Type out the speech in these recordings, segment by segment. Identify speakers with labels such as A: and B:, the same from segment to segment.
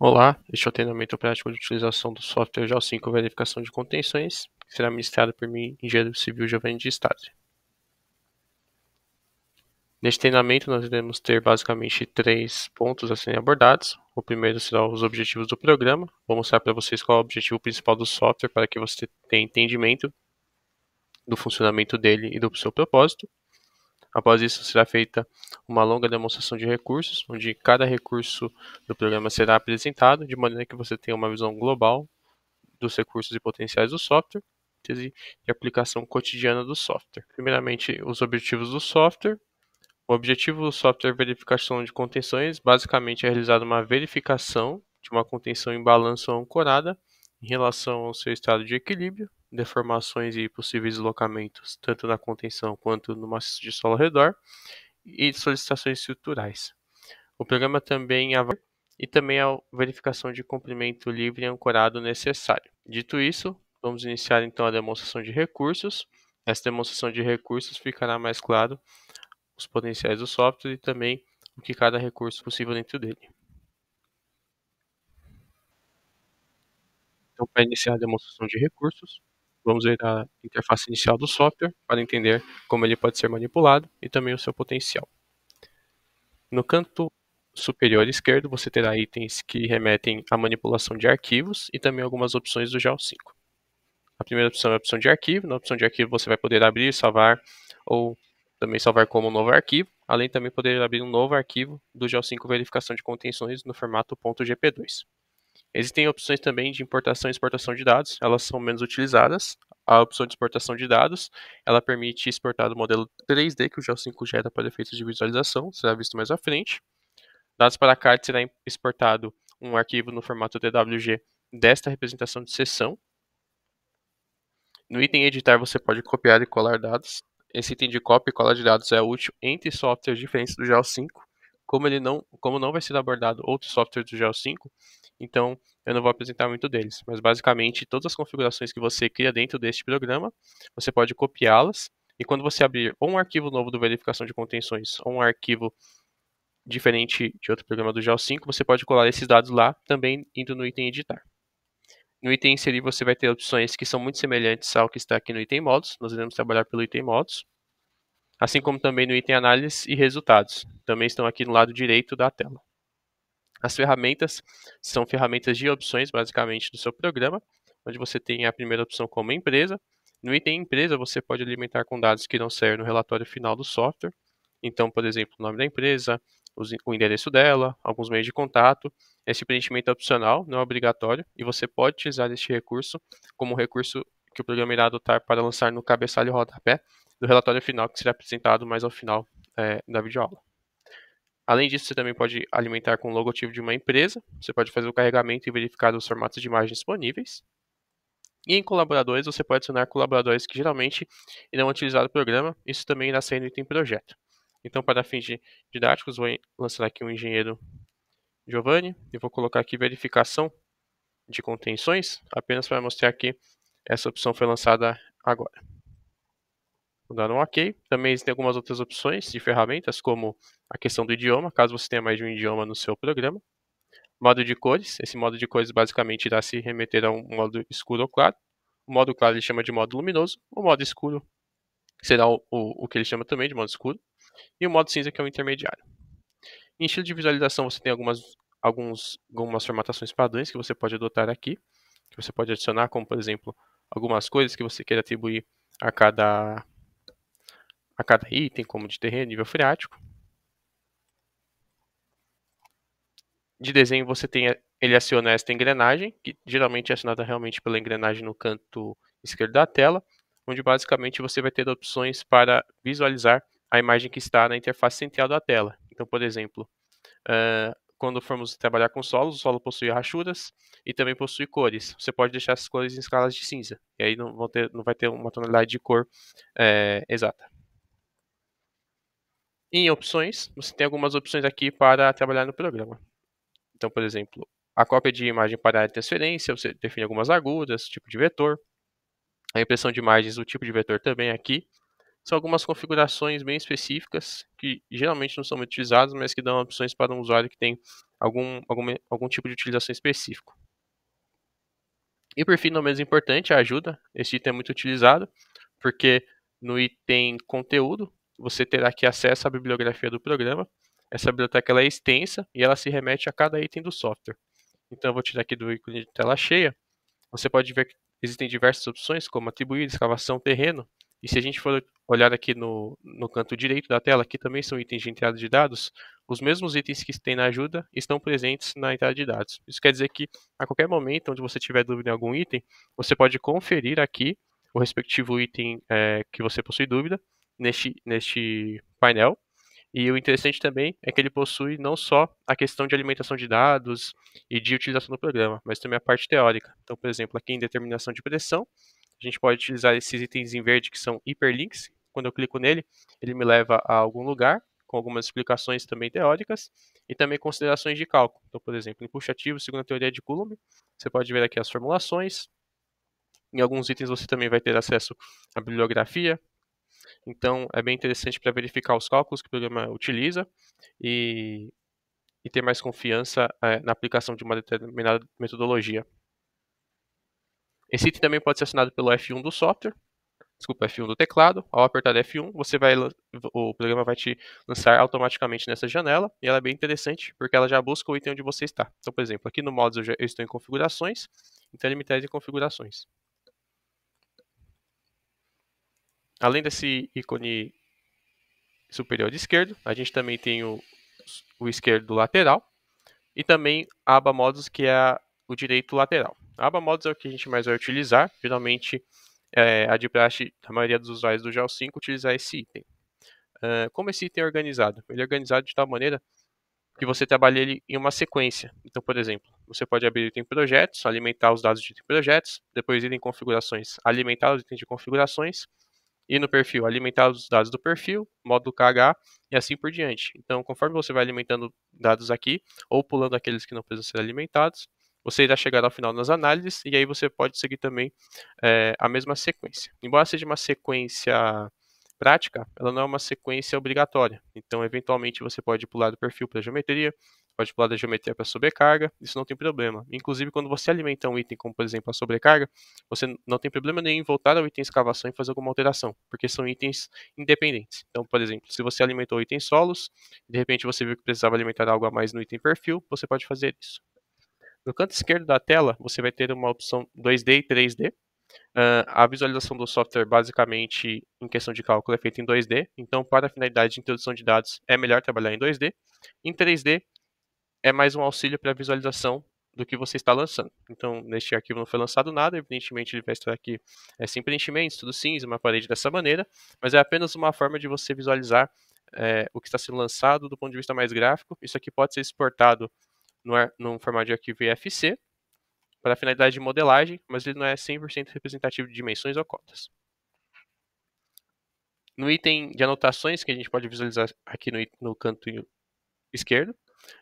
A: Olá, este é o treinamento prático de utilização do software JAL5 Verificação de Contenções, que será ministrado por mim, engenheiro civil Giovanni de Stasi. Neste treinamento, nós iremos ter basicamente 3 pontos a serem abordados. O primeiro será os objetivos do programa. Vou mostrar para vocês qual é o objetivo principal do software para que você tenha entendimento do funcionamento dele e do seu propósito. Após isso, será feita uma longa demonstração de recursos, onde cada recurso do programa será apresentado, de maneira que você tenha uma visão global dos recursos e potenciais do software e aplicação cotidiana do software. Primeiramente, os objetivos do software. O objetivo do software verificação de contenções basicamente é realizar uma verificação de uma contenção em balanço ou ancorada em relação ao seu estado de equilíbrio, deformações e possíveis deslocamentos, tanto na contenção quanto no maciço de solo ao redor, e solicitações estruturais. O programa também avalia e também a verificação de comprimento livre e ancorado necessário. Dito isso, vamos iniciar então a demonstração de recursos. Essa demonstração de recursos ficará mais claro os potenciais do software e também o que cada recurso possível dentro dele. Então, para iniciar a demonstração de recursos, vamos ver a interface inicial do software para entender como ele pode ser manipulado e também o seu potencial. No canto superior esquerdo, você terá itens que remetem à manipulação de arquivos e também algumas opções do GEL5. A primeira opção é a opção de arquivo. Na opção de arquivo, você vai poder abrir, salvar ou também salvar como um novo arquivo, além de também poder abrir um novo arquivo do GEL5 verificação de contenções no formato .gp2. Existem opções também de importação e exportação de dados, elas são menos utilizadas. A opção de exportação de dados, ela permite exportar o modelo 3D que o GEL5 gera para efeitos de visualização, será visto mais à frente. Dados para a CAD será exportado um arquivo no formato DWG desta representação de seção. No item editar você pode copiar e colar dados. Esse item de cópia e cola de dados é útil entre softwares diferentes do GEL5. Como não vai ser abordado outros softwares do GEL5, então eu não vou apresentar muito deles. Mas basicamente todas as configurações que você cria dentro deste programa, você pode copiá-las. E quando você abrir ou um arquivo novo do verificação de contenções ou um arquivo diferente de outro programa do GEL5, você pode colar esses dados lá, também indo no item editar. No item inserir você vai ter opções que são muito semelhantes ao que está aqui no item modos, nós iremos trabalhar pelo item modos, assim como também no item análise e resultados, também estão aqui no lado direito da tela. As ferramentas são ferramentas de opções, basicamente, do seu programa, onde você tem a primeira opção como empresa. No item empresa, você pode alimentar com dados que irão ser no relatório final do software. Então, por exemplo, o nome da empresa, o endereço dela, alguns meios de contato. Esse preenchimento é opcional, não é obrigatório, e você pode utilizar este recurso como um recurso que o programa irá adotar para lançar no cabeçalho e rodapé do relatório final, que será apresentado mais ao final da videoaula. Além disso, você também pode alimentar com o logotipo de uma empresa. Você pode fazer o carregamento e verificar os formatos de imagens disponíveis. E em colaboradores, você pode adicionar colaboradores que geralmente irão utilizar o programa. Isso também irá sair no item projeto. Então, para fins didáticos, vou lançar aqui um engenheiro Giovanni e vou colocar aqui verificação de contenções, apenas para mostrar que essa opção foi lançada agora. Vou dar um OK. Também existem algumas outras opções de ferramentas, como a questão do idioma, caso você tenha mais de um idioma no seu programa. Modo de cores. Esse modo de cores basicamente irá se remeter a um modo escuro ou claro. O modo claro ele chama de modo luminoso. O modo escuro será o que ele chama também de modo escuro. E o modo cinza que é o intermediário. Em estilo de visualização você tem algumas formatações padrões que você pode adotar aqui. Que você pode adicionar, como por exemplo, algumas cores que você queira atribuir a cada item, como de terreno, nível freático. De desenho você tem, ele aciona esta engrenagem, que geralmente é acionada realmente pela engrenagem no canto esquerdo da tela, onde basicamente você vai ter opções para visualizar a imagem que está na interface central da tela. Então, por exemplo, quando formos trabalhar com solos, o solo possui rachuras e também possui cores. Você pode deixar essas cores em escalas de cinza, e aí não vai ter uma tonalidade de cor exata. Em opções, você tem algumas opções aqui para trabalhar no programa. Então, por exemplo, a cópia de imagem para área de transferência, você define algumas larguras, tipo de vetor. A impressão de imagens, o tipo de vetor também aqui. São algumas configurações bem específicas que geralmente não são muito utilizadas, mas que dão opções para um usuário que tem algum tipo de utilização específico. E por fim, não menos importante, a ajuda. Esse item é muito utilizado, porque no item conteúdo, você terá aqui acesso à bibliografia do programa. Essa biblioteca ela é extensa e ela se remete a cada item do software. Então eu vou tirar aqui do ícone de tela cheia. Você pode ver que existem diversas opções, como atribuir, escavação, terreno. E se a gente for olhar aqui no canto direito da tela, aqui também são itens de entrada de dados, os mesmos itens que tem na ajuda estão presentes na entrada de dados. Isso quer dizer que a qualquer momento onde você tiver dúvida em algum item, você pode conferir aqui o respectivo item que você possui dúvida neste painel. E o interessante também é que ele possui não só a questão de alimentação de dados e de utilização do programa, mas também a parte teórica. Então, por exemplo, aqui em determinação de pressão, a gente pode utilizar esses itens em verde que são hiperlinks. Quando eu clico nele, ele me leva a algum lugar, com algumas explicações também teóricas, e também considerações de cálculo. Então, por exemplo, impulso ativo segundo a teoria de Coulomb, você pode ver aqui as formulações. Em alguns itens você também vai ter acesso à bibliografia, então, é bem interessante para verificar os cálculos que o programa utiliza e, e ter mais confiança na aplicação de uma determinada metodologia. Esse item também pode ser assinado pelo F1 do software, desculpa, F1 do teclado. Ao apertar F1, o programa vai te lançar automaticamente nessa janela e ela é bem interessante porque ela já busca o item onde você está. Então, por exemplo, aqui no Mods eu estou em configurações, então ele me traz em configurações. Além desse ícone superior esquerdo, a gente também tem o esquerdo lateral e também a aba modos, que é o direito lateral. A aba modos é o que a gente mais vai utilizar, geralmente a de praxe da maioria dos usuários do GEL 5 utilizar esse item. Como esse item é organizado? Ele é organizado de tal maneira que você trabalha ele em uma sequência. Então, por exemplo, você pode abrir o item projetos, alimentar os dados de item projetos, depois ir em configurações, alimentar os itens de configurações, e no perfil, alimentar os dados do perfil, módulo KH e assim por diante. Então, conforme você vai alimentando dados aqui, ou pulando aqueles que não precisam ser alimentados, você irá chegar ao final nas análises e aí você pode seguir também a mesma sequência. Embora seja uma sequência prática, ela não é uma sequência obrigatória. Então, eventualmente, você pode pular do perfil para a geometria, pode pular da geometria para a sobrecarga, isso não tem problema. Inclusive, quando você alimenta um item, como por exemplo a sobrecarga, você não tem problema nenhum em voltar ao item escavação e fazer alguma alteração, porque são itens independentes. Então, por exemplo, se você alimentou o item solos, de repente você viu que precisava alimentar algo a mais no item perfil, você pode fazer isso. No canto esquerdo da tela, você vai ter uma opção 2D e 3D. A visualização do software, basicamente, em questão de cálculo, é feita em 2D. Então, para a finalidade de introdução de dados, é melhor trabalhar em 2D. Em 3D, é mais um auxílio para a visualização do que você está lançando. Então, neste arquivo não foi lançado nada, evidentemente ele vai estar aqui sem preenchimentos, tudo cinza, uma parede dessa maneira, mas é apenas uma forma de você visualizar o que está sendo lançado do ponto de vista mais gráfico. Isso aqui pode ser exportado num formato de arquivo IFC, para a finalidade de modelagem, mas ele não é 100% representativo de dimensões ou cotas. No item de anotações, que a gente pode visualizar aqui no canto esquerdo,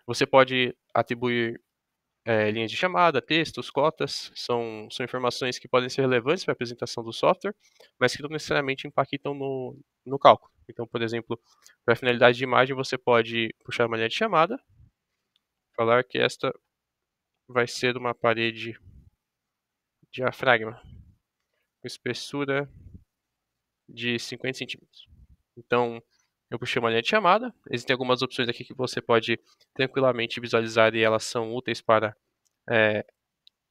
A: você pode atribuir linhas de chamada, textos, cotas, são informações que podem ser relevantes para a apresentação do software, mas que não necessariamente impactam no cálculo. Então, por exemplo, para a finalidade de imagem, você pode puxar uma linha de chamada, falar que esta vai ser uma parede diafragma, com espessura de 50 centímetros. Então, eu puxei uma linha de chamada. Existem algumas opções aqui que você pode tranquilamente visualizar e elas são úteis para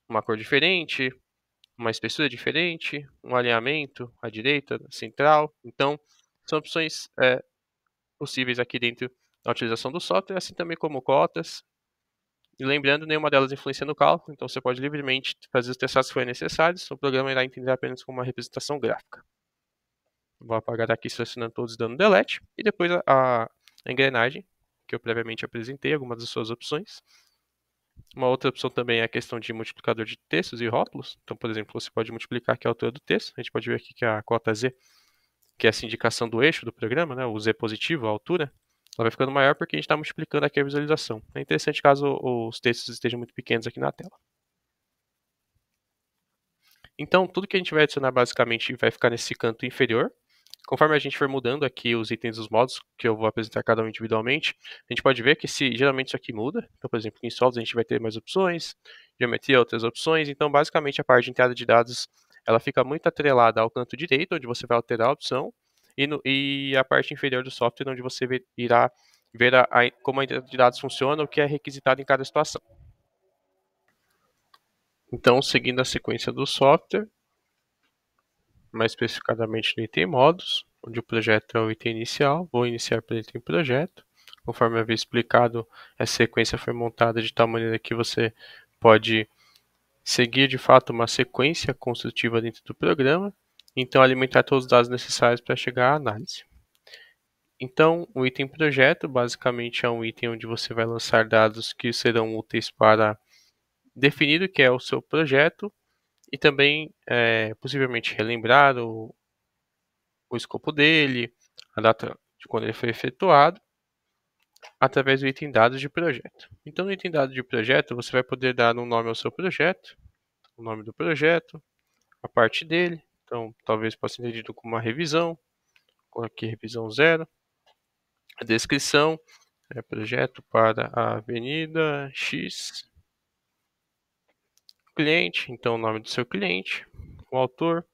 A: uma cor diferente, uma espessura diferente, um alinhamento à direita, central. Então, são opções possíveis aqui dentro da utilização do software, assim também como cotas. E lembrando, nenhuma delas influencia no cálculo, então você pode livremente fazer os testados que forem necessários. O programa irá entender apenas como uma representação gráfica. Vou apagar aqui selecionando todos e dando delete. E depois a engrenagem, que eu previamente apresentei, algumas das suas opções. Uma outra opção também é a questão de multiplicador de textos e rótulos. Então, por exemplo, você pode multiplicar aqui a altura do texto. A gente pode ver aqui que a cota Z, que é essa indicação do eixo do programa, né, o Z positivo, a altura, ela vai ficando maior porque a gente está multiplicando aqui a visualização. É interessante caso os textos estejam muito pequenos aqui na tela. Então, tudo que a gente vai adicionar basicamente vai ficar nesse canto inferior, Conforme a gente for mudando aqui os itens dos modos, que eu vou apresentar cada um individualmente, a gente pode ver que geralmente isso aqui muda. Então, por exemplo, em solos a gente vai ter mais opções, geometria outras opções. Então, basicamente, a parte de entrada de dados ela fica muito atrelada ao canto direito, onde você vai alterar a opção, e a parte inferior do software, onde você irá ver como a entrada de dados funciona, o que é requisitado em cada situação. Então, seguindo a sequência do software, mais especificadamente no item modos, onde o projeto é o item inicial, vou iniciar pelo item projeto. Conforme eu havia explicado, essa sequência foi montada de tal maneira que você pode seguir de fato uma sequência construtiva dentro do programa, então alimentar todos os dados necessários para chegar à análise. Então, o item projeto basicamente é um item onde você vai lançar dados que serão úteis para definir o que é o seu projeto e também possivelmente relembrar o escopo dele, a data de quando ele foi efetuado, através do item dados de projeto. Então, no item dados de projeto, você vai poder dar um nome ao seu projeto, o nome do projeto, a parte dele. Então, talvez possa ser entendido como uma revisão, aqui revisão 0. A descrição é projeto para a Avenida X. Cliente, então o nome do seu cliente. O autor,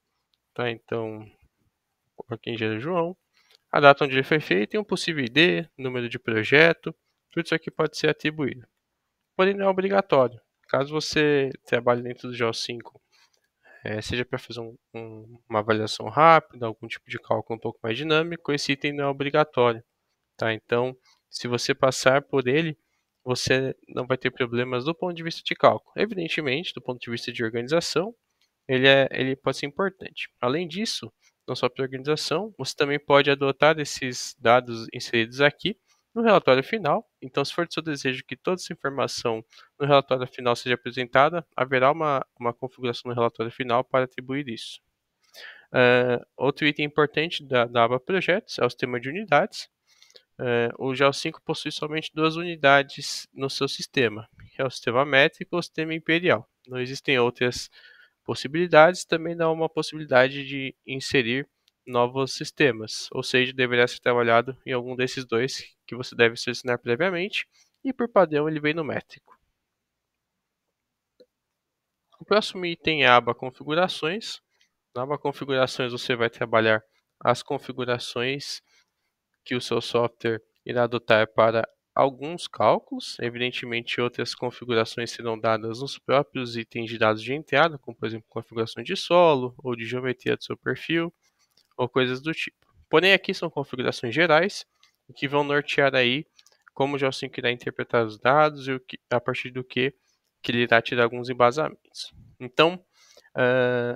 A: tá? Então, aqui em João. A data onde ele foi feito e um possível ID, número de projeto, tudo isso aqui pode ser atribuído. Porém, não é obrigatório. Caso você trabalhe dentro do GEO5, seja para fazer uma avaliação rápida, algum tipo de cálculo um pouco mais dinâmico, esse item não é obrigatório. Tá? Então, se você passar por ele, você não vai ter problemas do ponto de vista de cálculo. Evidentemente, do ponto de vista de organização, ele pode ser importante. Além disso, não só para organização, você também pode adotar esses dados inseridos aqui no relatório final. Então, se for do seu desejo que toda essa informação no relatório final seja apresentada, haverá uma configuração no relatório final para atribuir isso. Outro item importante da aba Projetos é o sistema de unidades. O GEO5 possui somente duas unidades no seu sistema, que é o sistema métrico e o sistema imperial. Não existem outras possibilidades, também dá uma possibilidade de inserir novos sistemas, ou seja, deverá ser trabalhado em algum desses dois que você deve selecionar previamente, e por padrão ele vem no métrico. O próximo item é a aba Configurações. Na aba Configurações você vai trabalhar as configurações que o seu software irá adotar para alguns cálculos. Evidentemente, outras configurações serão dadas nos próprios itens de dados de entrada, como por exemplo configurações de solo ou de geometria do seu perfil ou coisas do tipo. Porém, aqui são configurações gerais que vão nortear aí como o GEO5 irá interpretar os dados e a partir do que ele irá tirar alguns embasamentos. Então,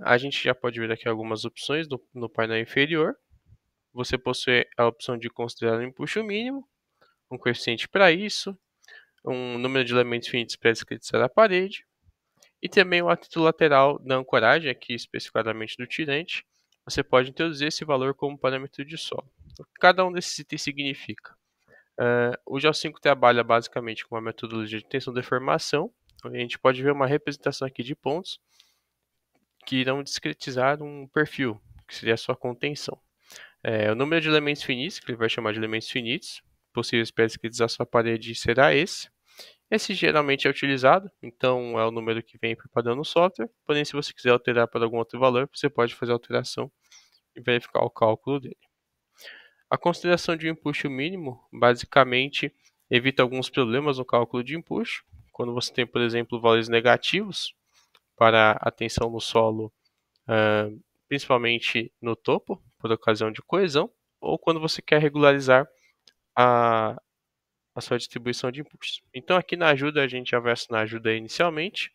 A: a gente já pode ver aqui algumas opções no painel inferior. Você possui a opção de considerar um empuxo mínimo, um coeficiente para isso, um número de elementos finitos pré-descritos na parede, e também o atrito lateral da ancoragem, aqui especificadamente do tirante. Você pode introduzir esse valor como parâmetro de solo. O que cada um desses itens significa? O GEO5 trabalha basicamente com uma metodologia de tensão de deformação. A gente pode ver uma representação aqui de pontos que irão discretizar um perfil, que seria a sua contenção. O número de elementos finitos, que ele vai chamar de elementos finitos, possíveis pré-descritos à sua parede será esse. Esse geralmente é utilizado, então é o número que vem por padrão no software. Porém, se você quiser alterar para algum outro valor, você pode fazer a alteração e verificar o cálculo dele. A consideração de um empuxo mínimo, basicamente, evita alguns problemas no cálculo de empuxo. Quando você tem, por exemplo, valores negativos para a tensão no solo, principalmente no topo, por ocasião de coesão, ou quando você quer regularizar a sua distribuição de impulsos. Então aqui na ajuda a gente já vai assinar a ajuda inicialmente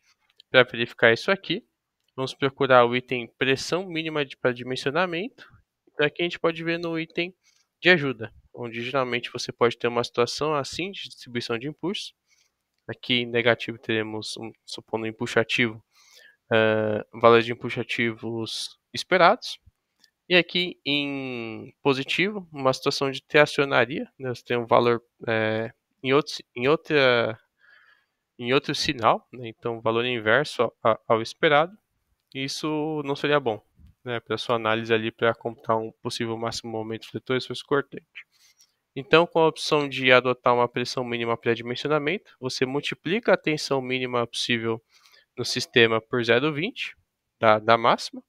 A: para verificar isso aqui. Vamos procurar o item pressão mínima para dimensionamento. Então aqui a gente pode ver no item de ajuda, onde geralmente você pode ter uma situação assim de distribuição de impulsos. Aqui em negativo teremos, supondo um impulso ativo, valores de impulso ativos esperados. E aqui em positivo, uma situação de tracionaria, né? Você tem um valor em outro sinal, né? Então valor inverso ao esperado, e isso não seria bom. né, para sua análise ali para computar um possível máximo momento fletor e esforço cortante. Então, com a opção de adotar uma pressão mínima pré-dimensionamento, você multiplica a tensão mínima possível no sistema por 0,20 da máxima,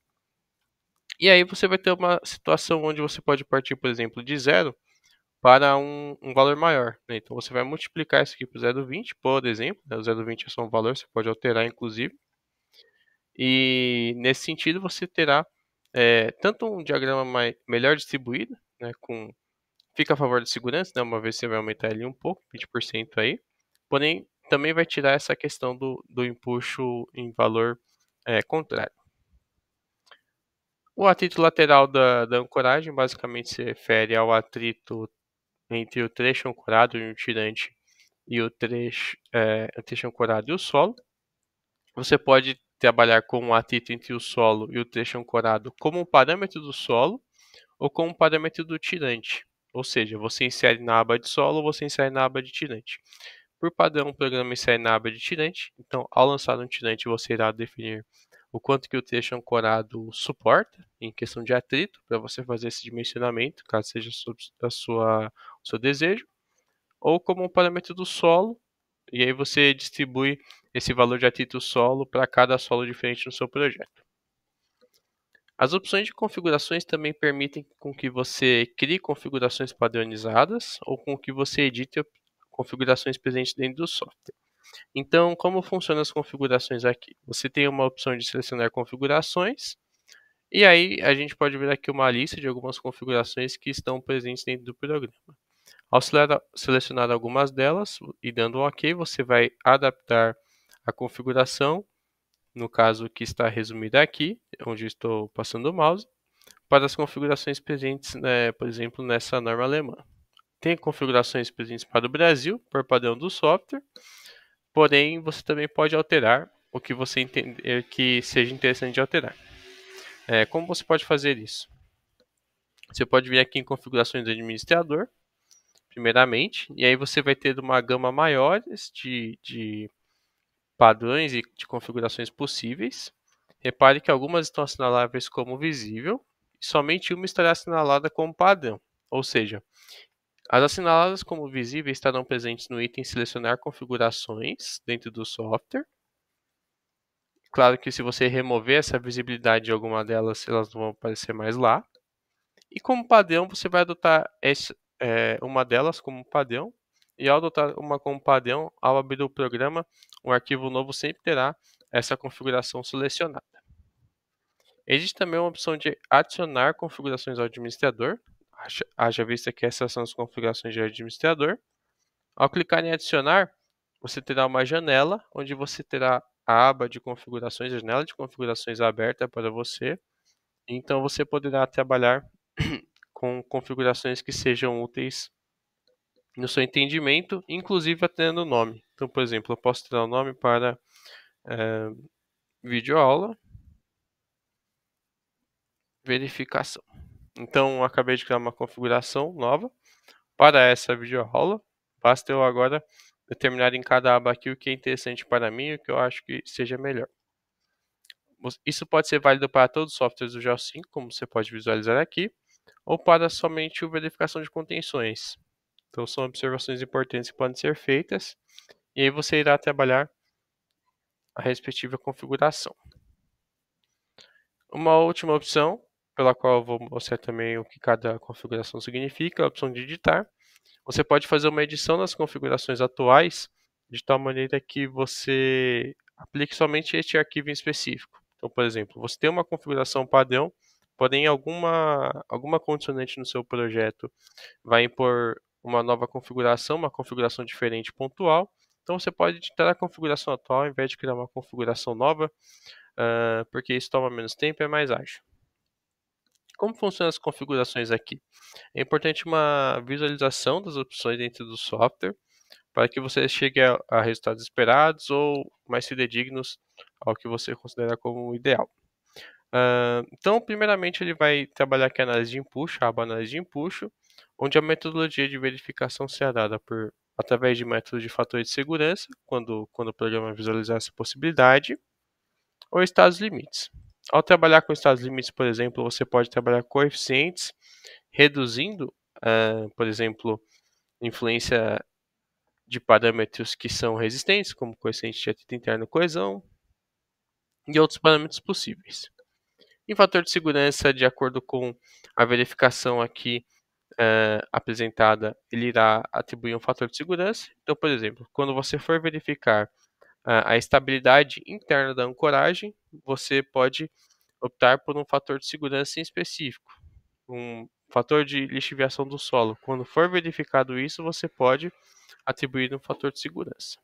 A: e aí você vai ter uma situação onde você pode partir, por exemplo, de zero para um valor maior, né? Então você vai multiplicar isso aqui por 0,20, por exemplo, né? O 0,20 é só um valor, você pode alterar inclusive, e nesse sentido você terá tanto um diagrama melhor distribuído, né, fica a favor da segurança, né, uma vez você vai aumentar ele um pouco, 20% aí, porém também vai tirar essa questão do empuxo em valor contrário. O atrito lateral da ancoragem basicamente se refere ao atrito entre o trecho ancorado e o tirante e o trecho ancorado e o solo. Você pode trabalhar com um atrito entre o solo e o trecho ancorado como um parâmetro do solo ou como um parâmetro do tirante. Ou seja, você insere na aba de solo ou você insere na aba de tirante. Por padrão, o programa insere na aba de tirante. Então, ao lançar um tirante, você irá definir o quanto que o trecho ancorado suporta em questão de atrito, para você fazer esse dimensionamento, caso seja o seu desejo, ou como um parâmetro do solo, e aí você distribui esse valor de atrito solo para cada solo diferente no seu projeto. As opções de configurações também permitem com que você crie configurações padronizadas ou com que você edite configurações presentes dentro do software. Então, como funcionam as configurações aqui? Você tem uma opção de selecionar configurações, e aí a gente pode ver aqui uma lista de algumas configurações que estão presentes dentro do programa. Ao selecionar algumas delas e dando um OK, você vai adaptar a configuração, no caso que está resumida aqui, onde eu estou passando o mouse, para as configurações presentes, né, por exemplo, nessa norma alemã. Tem configurações presentes para o Brasil, por padrão do software, porém você também pode alterar o que você entender que seja interessante de alterar. Como você pode fazer isso? Você pode vir aqui em configurações do administrador, primeiramente, e aí você vai ter uma gama maior de padrões e de configurações possíveis. Repare que algumas estão assinaláveis como visível e somente uma estará assinalada como padrão, ou seja, as assinaladas como visíveis estarão presentes no item selecionar configurações dentro do software. Claro que se você remover essa visibilidade de alguma delas, elas não vão aparecer mais lá. E como padrão, você vai adotar uma delas como padrão. E ao adotar uma como padrão, ao abrir o programa, um arquivo novo sempre terá essa configuração selecionada. Existe também uma opção de adicionar configurações ao administrador. Haja vista que essas são as configurações de administrador. Ao clicar em adicionar, você terá uma janela onde você terá a aba de configurações, a janela de configurações aberta para você. Então você poderá trabalhar com configurações que sejam úteis no seu entendimento, inclusive tendo nome. Então, por exemplo, eu posso ter um nome para videoaula verificação. Então, eu acabei de criar uma configuração nova para essa videoaula. Basta eu agora determinar em cada aba aqui o que é interessante para mim e o que eu acho que seja melhor. Isso pode ser válido para todos os softwares do GEO5, como você pode visualizar aqui, ou para somente a verificação de contenções. Então, são observações importantes que podem ser feitas, e aí você irá trabalhar a respectiva configuração. Uma última opção, pela qual eu vou mostrar também o que cada configuração significa, é a opção de editar. Você pode fazer uma edição nas configurações atuais, de tal maneira que você aplique somente este arquivo em específico. Então, por exemplo, você tem uma configuração padrão, porém alguma condicionante no seu projeto vai impor uma nova configuração, uma configuração diferente pontual. Então você pode editar a configuração atual ao invés de criar uma configuração nova, porque isso toma menos tempo e é mais ágil. Como funcionam as configurações aqui? É importante uma visualização das opções dentro do software para que você chegue a resultados esperados ou mais fidedignos ao que você considera como ideal. Então, primeiramente, ele vai trabalhar aqui a análise de empuxo, a aba análise de empuxo, onde a metodologia de verificação será dada através de métodos de fatores de segurança, quando o programa visualizar essa possibilidade, ou estados limites. Ao trabalhar com estados limites, por exemplo, você pode trabalhar coeficientes, reduzindo, por exemplo, influência de parâmetros que são resistentes, como coeficiente de atrito interno, coesão, e outros parâmetros possíveis. Em fator de segurança, de acordo com a verificação aqui apresentada, ele irá atribuir um fator de segurança. Então, por exemplo, quando você for verificar a estabilidade interna da ancoragem, você pode optar por um fator de segurança em específico, um fator de lixiviação do solo. Quando for verificado isso, você pode atribuir um fator de segurança.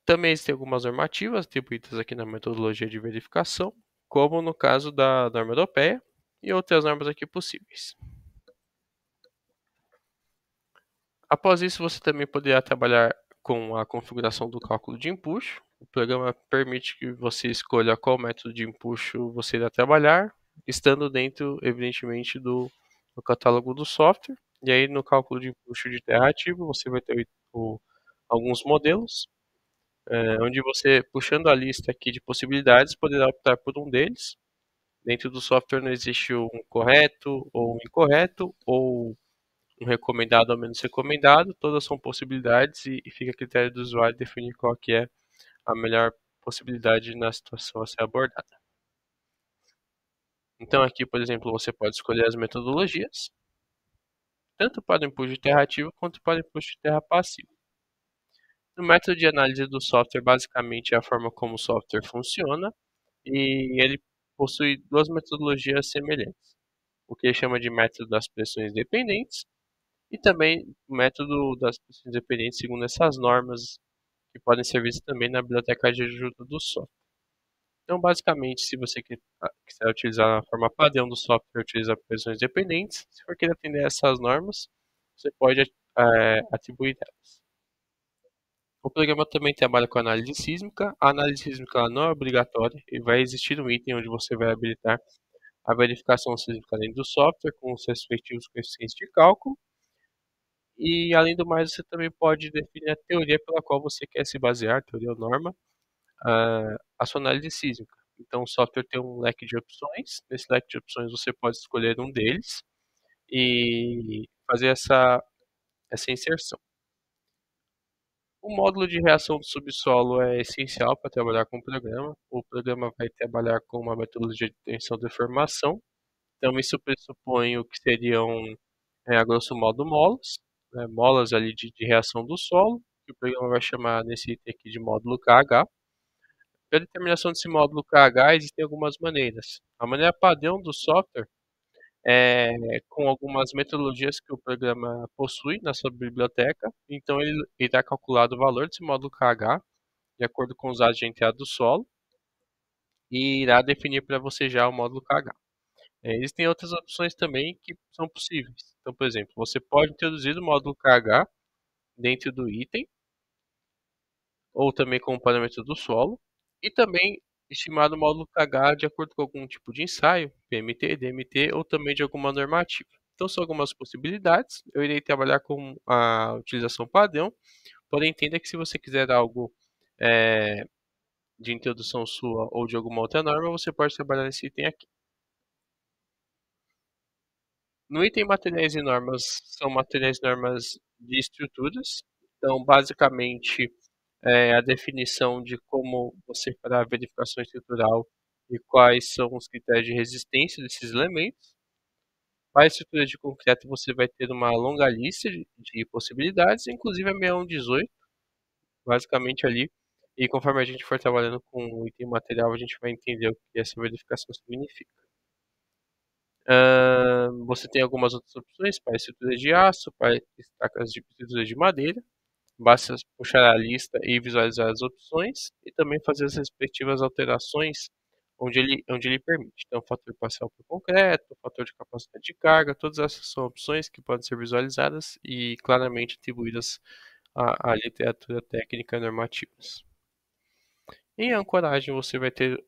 A: Também existem algumas normativas atribuídas aqui na metodologia de verificação, como no caso da norma europeia e outras normas aqui possíveis. Após isso, você também poderá trabalhar com a configuração do cálculo de empuxo. O programa permite que você escolha qual método de empuxo você irá trabalhar, estando dentro, evidentemente, do catálogo do software. E aí, no cálculo de empuxo de terra ativo, você vai ter alguns modelos, onde você, puxando a lista aqui de possibilidades, poderá optar por um deles. Dentro do software não existe um correto ou um incorreto, ou um recomendado ou menos recomendado, todas são possibilidades e fica a critério do usuário definir qual que é a melhor possibilidade na situação a ser abordada. Então aqui, por exemplo, você pode escolher as metodologias, tanto para o input de terra ativa quanto para o input de terra passiva. O método de análise do software basicamente é a forma como o software funciona e ele possui duas metodologias semelhantes, o que ele chama de método das pressões dependentes e também o método das pressões dependentes segundo essas normas que podem ser vistas também na biblioteca de ajuda do software. Então, basicamente, se você quiser utilizar a forma padrão do software, utiliza pressões dependentes. Se for querer atender essas normas, você pode atribuir elas. O programa também trabalha com análise sísmica. A análise sísmica ela não é obrigatória e vai existir um item onde você vai habilitar a verificação sísmica dentro do software com os respectivos coeficientes de cálculo. E, além do mais, você também pode definir a teoria pela qual você quer se basear, teoria ou norma, a sua análise sísmica. Então, o software tem um leque de opções. Nesse leque de opções, você pode escolher um deles e fazer essa inserção. O módulo de reação do subsolo é essencial para trabalhar com o programa. O programa vai trabalhar com uma metodologia de tensão de deformação. Então, isso pressupõe o que seriam, a grosso modo, molas, né, molas ali de reação do solo, que o programa vai chamar nesse item aqui de módulo KH. Para a determinação desse módulo KH existem algumas maneiras. A maneira padrão do software é com algumas metodologias que o programa possui na sua biblioteca. Então ele irá calcular o valor desse módulo KH de acordo com os dados de entrada do solo e irá definir para você já o módulo KH. Existem outras opções também que são possíveis. Então, por exemplo, você pode introduzir o módulo KH dentro do item ou também como parâmetro do solo, e também estimar o módulo KH de acordo com algum tipo de ensaio, PMT, DMT ou também de alguma normativa. Então são algumas possibilidades. Eu irei trabalhar com a utilização padrão, porém entenda que se você quiser algo é, de introdução sua ou de alguma outra norma, você pode trabalhar nesse item aqui. No item materiais e normas, são materiais e normas de estruturas. Então, basicamente, a definição de como você fará a verificação estrutural e quais são os critérios de resistência desses elementos. Para a estrutura de concreto, você vai ter uma longa lista de possibilidades, inclusive a 6118, basicamente ali. E conforme a gente for trabalhando com o item material, a gente vai entender o que essa verificação significa. Você tem algumas outras opções para estrutura de aço, para estacas de estrutura de madeira. Basta puxar a lista e visualizar as opções e também fazer as respectivas alterações onde ele permite. Então, fator parcial para o concreto, fator de capacidade de carga, todas essas são opções que podem ser visualizadas e claramente atribuídas à literatura técnica normativas. Em ancoragem, você vai ter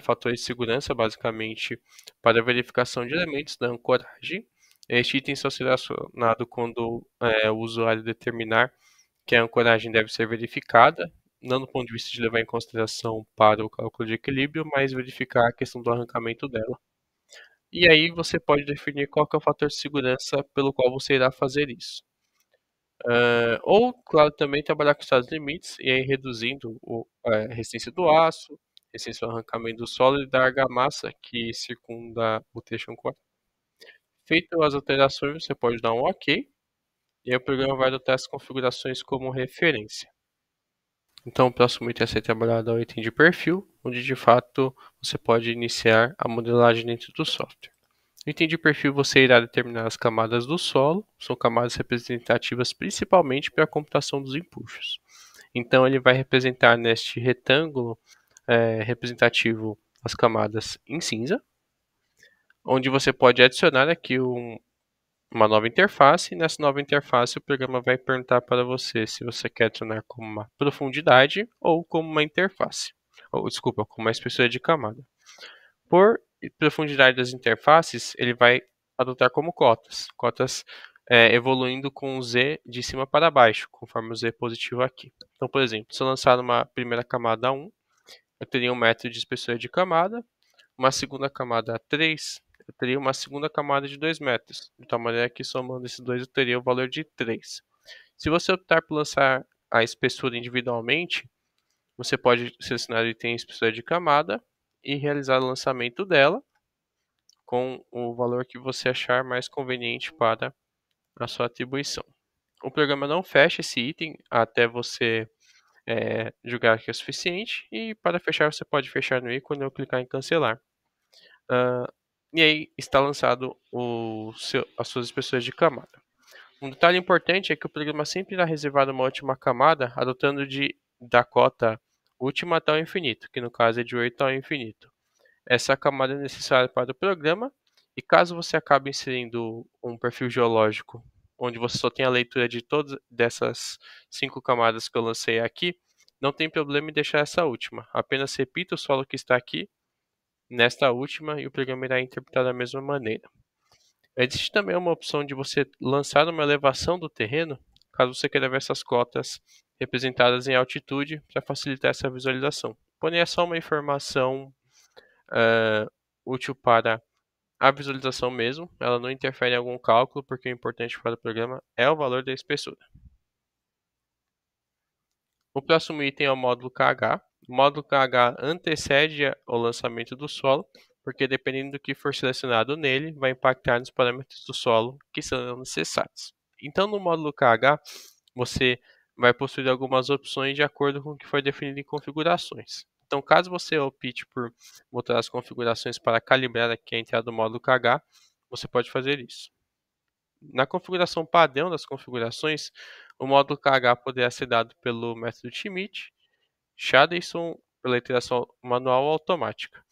A: fatores de segurança, basicamente, para a verificação de elementos da ancoragem. Este item só será acionado quando o usuário determinar que a ancoragem deve ser verificada. não do ponto de vista de levar em consideração para o cálculo de equilíbrio, mas verificar a questão do arrancamento dela. E aí você pode definir qual que é o fator de segurança pelo qual você irá fazer isso. Ou, claro, também trabalhar com estados limites e aí reduzindo a resistência do aço, resistência ao arrancamento do solo e da argamassa que circunda o Tension Core. Feito as alterações, você pode dar um OK, e aí o programa vai adotar as configurações como referência. Então, o próximo item a ser trabalhado é o item de perfil, onde de fato você pode iniciar a modelagem dentro do software. No item de perfil, você irá determinar as camadas do solo, são camadas representativas principalmente para a computação dos empuxos. Então, ele vai representar neste retângulo representativo as camadas em cinza, onde você pode adicionar aqui uma nova interface, e nessa nova interface o programa vai perguntar para você se você quer adicionar como uma profundidade ou como uma interface, ou desculpa, como uma espessura de camada. Por profundidade das interfaces, ele vai adotar como cotas evoluindo com o Z de cima para baixo, conforme o Z positivo aqui. Então, por exemplo, se eu lançar uma primeira camada 1, eu teria 1 metro de espessura de camada, uma segunda camada 3, eu teria uma segunda camada de 2 metros, de tal maneira que somando esses dois eu teria o valor de 3. Se você optar por lançar a espessura individualmente, você pode selecionar o item espessura de camada e realizar o lançamento dela com o valor que você achar mais conveniente para a sua atribuição. O programa não fecha esse item até você julgar que é suficiente, e para fechar você pode fechar no ícone ou clicar em cancelar. E aí está lançado as suas espessuras de camada. Um detalhe importante é que o programa sempre irá reservar uma última camada, adotando da cota última até o infinito, que no caso é de 8 ao infinito. Essa camada é necessária para o programa, e caso você acabe inserindo um perfil geológico, onde você só tem a leitura de todas dessas 5 camadas que eu lancei aqui, não tem problema em deixar essa última. Apenas repita o solo que está aqui, nesta última, e o programa irá interpretar da mesma maneira. Existe também uma opção de você lançar uma elevação do terreno, caso você queira ver essas cotas representadas em altitude, para facilitar essa visualização. Porém, é só uma informação útil para a visualização mesmo, ela não interfere em algum cálculo, porque o importante para o programa é o valor da espessura. O próximo item é o módulo KH. O módulo KH antecede o lançamento do solo, porque dependendo do que for selecionado nele, vai impactar nos parâmetros do solo que serão necessários. Então, no módulo KH, você vai possuir algumas opções de acordo com o que foi definido em configurações. Então, caso você opte por botar as configurações para calibrar aqui a entrada do módulo KH, você pode fazer isso. Na configuração padrão das configurações, o módulo KH poderá ser dado pelo método Schmidt, Shadowson pela iteração manual ou automática.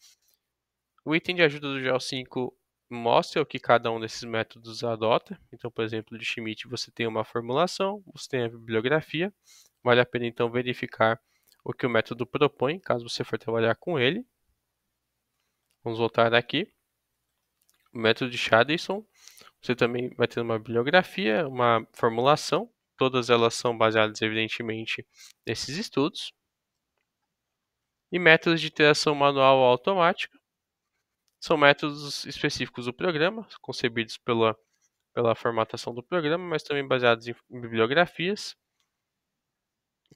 A: O item de ajuda do GEL5 mostra o que cada um desses métodos adota. Então, por exemplo, de Schmidt você tem uma formulação, você tem a bibliografia. Vale a pena então verificar o que o método propõe, caso você for trabalhar com ele. Vamos voltar aqui. O método de Shadowson, você também vai ter uma bibliografia, uma formulação. Todas elas são baseadas, evidentemente, nesses estudos. E métodos de iteração manual ou automática. São métodos específicos do programa, concebidos pela formatação do programa, mas também baseados em bibliografias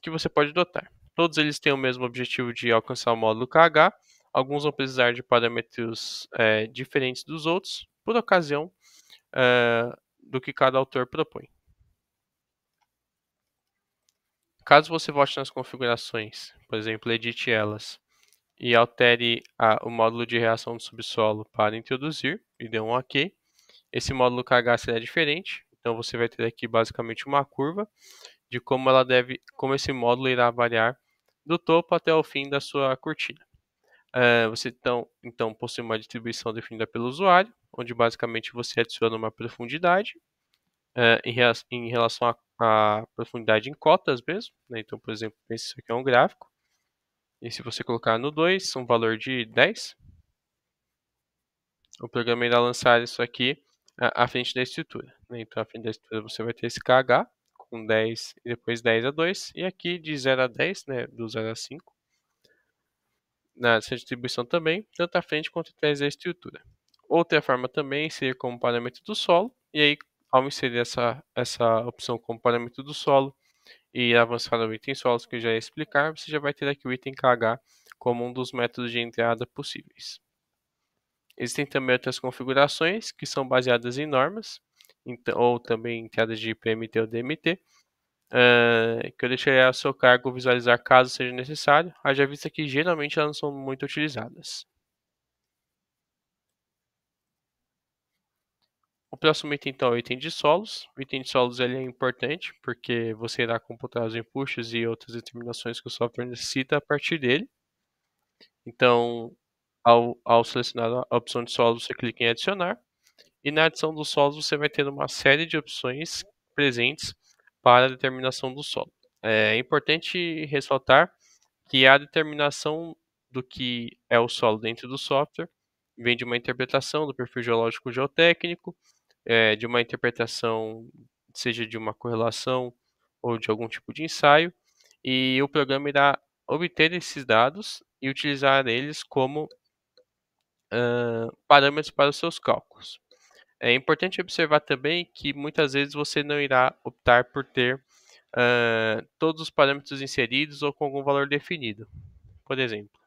A: que você pode adotar. Todos eles têm o mesmo objetivo de alcançar o módulo KH. Alguns vão precisar de parâmetros diferentes dos outros, por ocasião do que cada autor propõe. Caso você volte nas configurações, por exemplo, edite elas e altere o módulo de reação do subsolo para introduzir e dê um OK, esse módulo KH será diferente. Então você vai ter aqui basicamente uma curva de como esse módulo irá variar do topo até o fim da sua cortina. Você então possui uma distribuição definida pelo usuário, onde basicamente você adiciona uma profundidade em relação à profundidade em cotas mesmo. Né? Então, por exemplo, isso aqui é um gráfico. E se você colocar no 2, um valor de 10, o programa irá lançar isso aqui à frente da estrutura. Né? Então, à frente da estrutura você vai ter esse KH, com 10 e depois 10 a 2. E aqui de 0 a 10, né, do 0 a 5, nessa distribuição também, tanto à frente quanto atrás da estrutura. Outra forma também é inserir como parâmetro do solo, e aí, ao inserir essa opção como parâmetro do solo e avançar no item solos que eu já ia explicar, você já vai ter aqui o item KH como um dos métodos de entrada possíveis. Existem também outras configurações que são baseadas em normas, então, ou também entradas de PMT ou DMT, que eu deixaria ao seu cargo visualizar caso seja necessário, haja vista que geralmente elas não são muito utilizadas. O próximo item então é o item de solos. O item de solos ele é importante porque você irá computar os empuxos e outras determinações que o software necessita a partir dele. Então, ao selecionar a opção de solos, você clica em adicionar. E na adição dos solos você vai ter uma série de opções presentes para a determinação do solo. É importante ressaltar que a determinação do que é o solo dentro do software vem de uma interpretação do perfil geológico geotécnico, de uma interpretação, seja de uma correlação ou de algum tipo de ensaio, e o programa irá obter esses dados e utilizar eles como parâmetros para os seus cálculos. É importante observar também que muitas vezes você não irá optar por ter todos os parâmetros inseridos ou com algum valor definido. Por exemplo,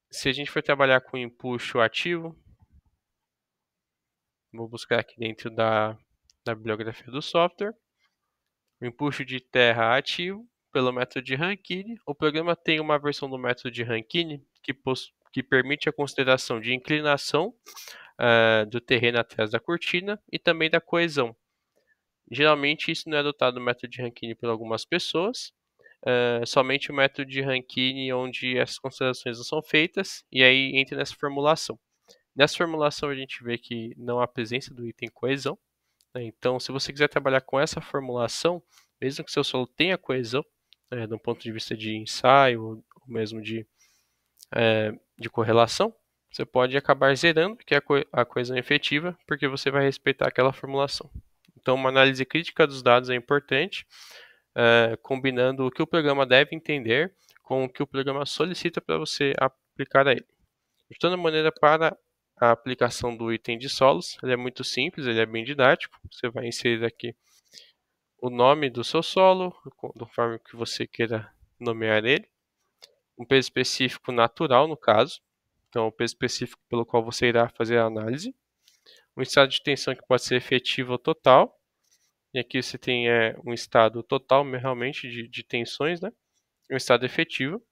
A: se a gente for trabalhar com empuxo ativo, vou buscar aqui dentro da bibliografia do software, o empuxo de terra ativo pelo método de Rankine. O programa tem uma versão do método de Rankine que permite a consideração de inclinação do terreno atrás da cortina e também da coesão. Geralmente isso não é adotado no método de Rankine por algumas pessoas, somente o método de Rankine onde essas considerações não são feitas e aí entra nessa formulação. Nessa formulação a gente vê que não há presença do item coesão, né? Então se você quiser trabalhar com essa formulação, mesmo que seu solo tenha coesão, do ponto de vista de ensaio ou mesmo de correlação, você pode acabar zerando, que é a coesão efetiva, porque você vai respeitar aquela formulação. Então, uma análise crítica dos dados é importante, combinando o que o programa deve entender com o que o programa solicita para você aplicar a ele. De toda maneira, para a aplicação do item de solos, ele é muito simples, ele é bem didático. Você vai inserir aqui o nome do seu solo, conforme que você queira nomear ele, um peso específico natural, no caso, então o peso específico pelo qual você irá fazer a análise, um estado de tensão que pode ser efetivo ou total, e aqui você tem um estado total realmente de tensões, né? Um estado efetivo,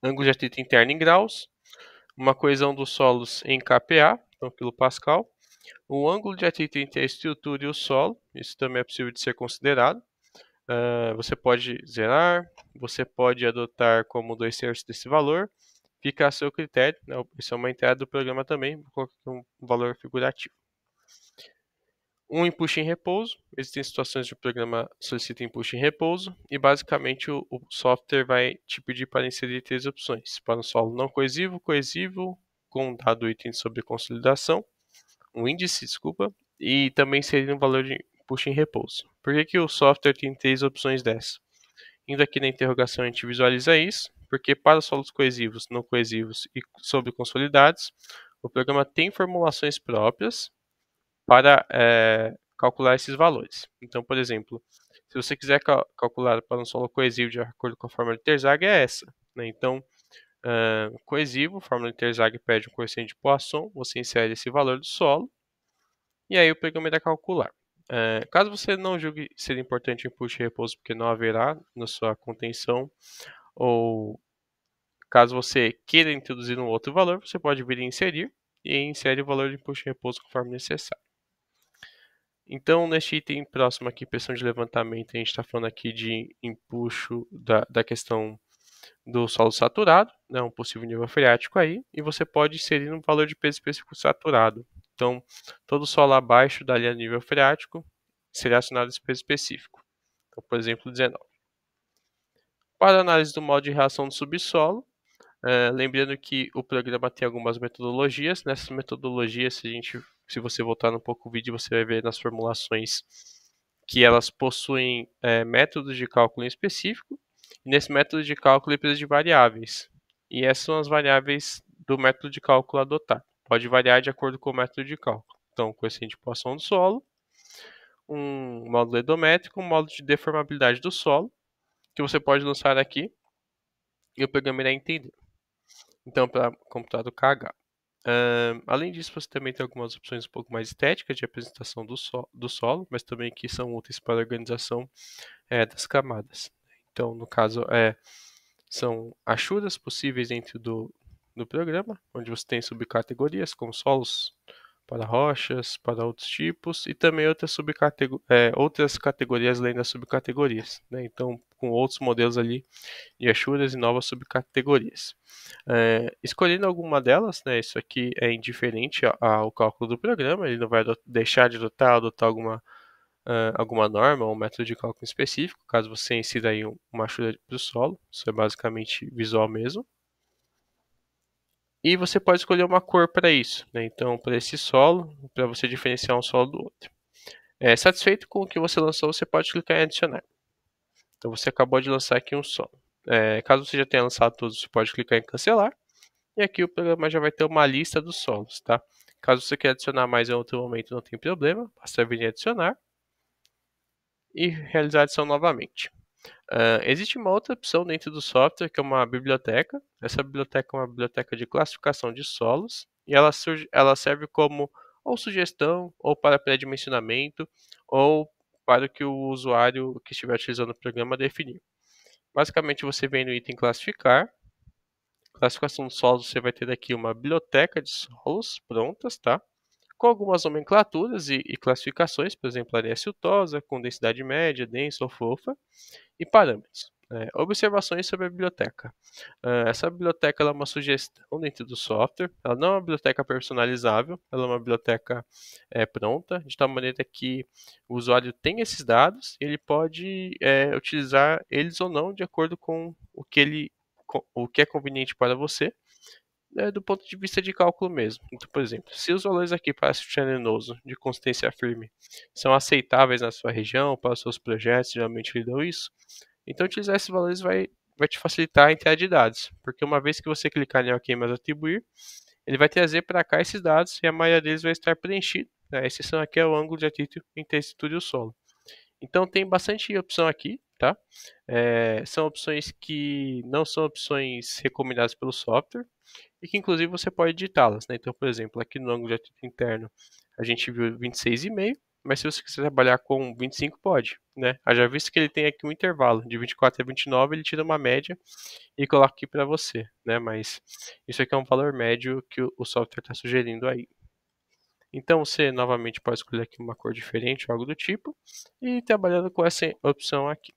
A: ângulo de atrito interno em graus, uma coesão dos solos em kPa, então quilopascal, o ângulo de atrito entre a estrutura e o solo, isso também é possível de ser considerado. Você pode zerar, você pode adotar como 2/3 desse valor, fica a seu critério, né? Isso é uma entrada do programa também, vou colocar um valor figurativo. Um empuxo em repouso, existem situações de o programa solicita empuxo em repouso e basicamente o software vai te pedir para inserir 3 opções, para um solo não coesivo, coesivo, com um dado item sobre consolidação, um índice, desculpa, e também inserir um valor de empuxo em repouso. Por que o software tem 3 opções dessas? Indo aqui na interrogação a gente visualiza isso, porque para solos coesivos, não coesivos e sobre consolidados, o programa tem formulações próprias para calcular esses valores. Então, por exemplo, se você quiser calcular para um solo coesivo de acordo com a fórmula de Terzaghi, é essa, né? Então, coesivo, fórmula de Terzaghi pede um coeficiente de Poisson, você insere esse valor do solo, e aí o programa irá calcular. Caso você não julgue ser importante o input e repouso, porque não haverá na sua contenção, ou caso você queira introduzir um outro valor, você pode vir e inserir, e insere o valor de input e repouso conforme necessário. Então, neste item próximo aqui, pressão de levantamento, a gente está falando aqui de empuxo da questão do solo saturado, né, um possível nível freático aí, e você pode inserir um valor de peso específico saturado. Então, todo solo abaixo da linha nível freático será acionado esse peso específico. Então, por exemplo, 19. Para a análise do modo de reação do subsolo, lembrando que o programa tem algumas metodologias. Nessas metodologias, se a gente Se você voltar um pouco o vídeo, você vai ver nas formulações que elas possuem métodos de cálculo em específico. E nesse método de cálculo ele precisa de variáveis. E essas são as variáveis do método de cálculo adotado. Pode variar de acordo com o método de cálculo. Então, coeficiente de poação do solo, um módulo edométrico, um módulo de deformabilidade do solo, que você pode lançar aqui e o programa irá entender. Então, para computado KH. Além disso, você também tem algumas opções um pouco mais estéticas de apresentação do solo, mas também que são úteis para a organização das camadas. Então, no caso, são achuras possíveis dentro do programa, onde você tem subcategorias como solos para rochas, para outros tipos, e também outras categorias além das subcategorias. Né? Então, com outros modelos ali de achuras e novas subcategorias. Escolhendo alguma delas, né, isso aqui é indiferente ao cálculo do programa, ele não vai deixar de adotar alguma norma ou um método de cálculo específico, caso você insira aí uma achura para o solo, isso é basicamente visual mesmo. E você pode escolher uma cor para isso, né? Então, para esse solo, para você diferenciar um solo do outro. Satisfeito com o que você lançou, você pode clicar em adicionar. Então, você acabou de lançar aqui um solo. Caso você já tenha lançado todos, você pode clicar em cancelar. E aqui o programa já vai ter uma lista dos solos, tá? Caso você queira adicionar mais em outro momento, não tem problema. Basta vir em adicionar e realizar a adição novamente. Existe uma outra opção dentro do software, que é uma biblioteca. Essa biblioteca é uma biblioteca de classificação de solos e ela serve como ou sugestão, ou para pré-dimensionamento, ou para o que o usuário que estiver utilizando o programa definir. Basicamente, você vem no item classificar. Classificação de solos, você vai ter aqui uma biblioteca de solos prontas, tá? Com algumas nomenclaturas e classificações, por exemplo, areia siltosa, com densidade média, densa ou fofa, e parâmetros. Observações sobre a biblioteca. Essa biblioteca ela é uma sugestão dentro do software, ela não é uma biblioteca personalizável, ela é uma biblioteca pronta, de tal maneira que o usuário tem esses dados e ele pode utilizar eles ou não de acordo com o que é conveniente para você, do ponto de vista de cálculo mesmo. Então, por exemplo, se os valores aqui para o arenoso de consistência firme são aceitáveis na sua região, para os seus projetos, geralmente lhe dão isso, então utilizar esses valores vai te facilitar a entrada de dados, porque uma vez que você clicar em OK mais atribuir, ele vai trazer para cá esses dados e a maioria deles vai estar preenchido. Né? A exceção aqui é o ângulo de atrito entre a estrutura e o solo. Então tem bastante opção aqui, tá? São opções que não são opções recomendadas pelo software e que inclusive você pode editá-las, né? Então, por exemplo, aqui no ângulo de atrito interno a gente viu 26,5, mas se você quiser trabalhar com 25 pode, né? Já visto que ele tem aqui um intervalo de 24 a 29, ele tira uma média e coloca aqui para você, né? Mas isso aqui é um valor médio que o software está sugerindo aí. Então você novamente pode escolher aqui uma cor diferente, algo do tipo, e trabalhando com essa opção aqui.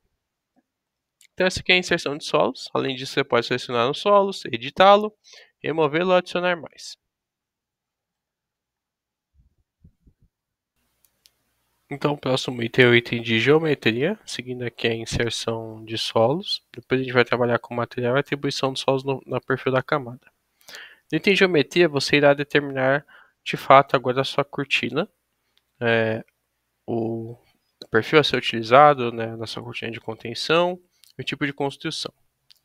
A: Então essa aqui é a inserção de solos. Além disso, você pode selecionar os solos, editá-lo, removê-lo ou adicionar mais. Então o próximo item é o item de geometria, seguindo aqui a inserção de solos. Depois a gente vai trabalhar com material e atribuição de solos no perfil da camada. No item de geometria, você irá determinar de fato agora a sua cortina, o perfil a ser utilizado, né, na sua cortina de contenção e o tipo de construção.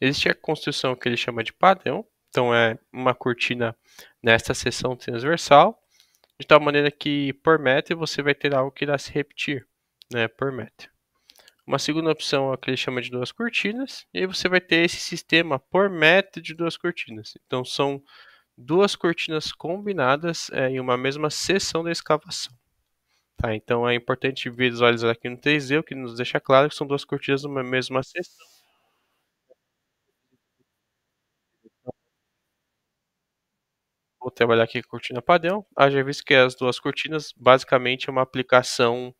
A: Existe a construção que ele chama de padrão, então é uma cortina nesta seção transversal, de tal maneira que por metro você vai ter algo que irá se repetir, né, por metro. Uma segunda opção é o que ele chama de duas cortinas, e aí você vai ter esse sistema por metro de duas cortinas. Então são duas cortinas combinadas em uma mesma seção da escavação. Tá, então é importante visualizar aqui no 3D, o que nos deixa claro que são duas cortinas numa mesma seção. Vou trabalhar aqui com a cortina padrão. Já visto que as duas cortinas basicamente é uma aplicação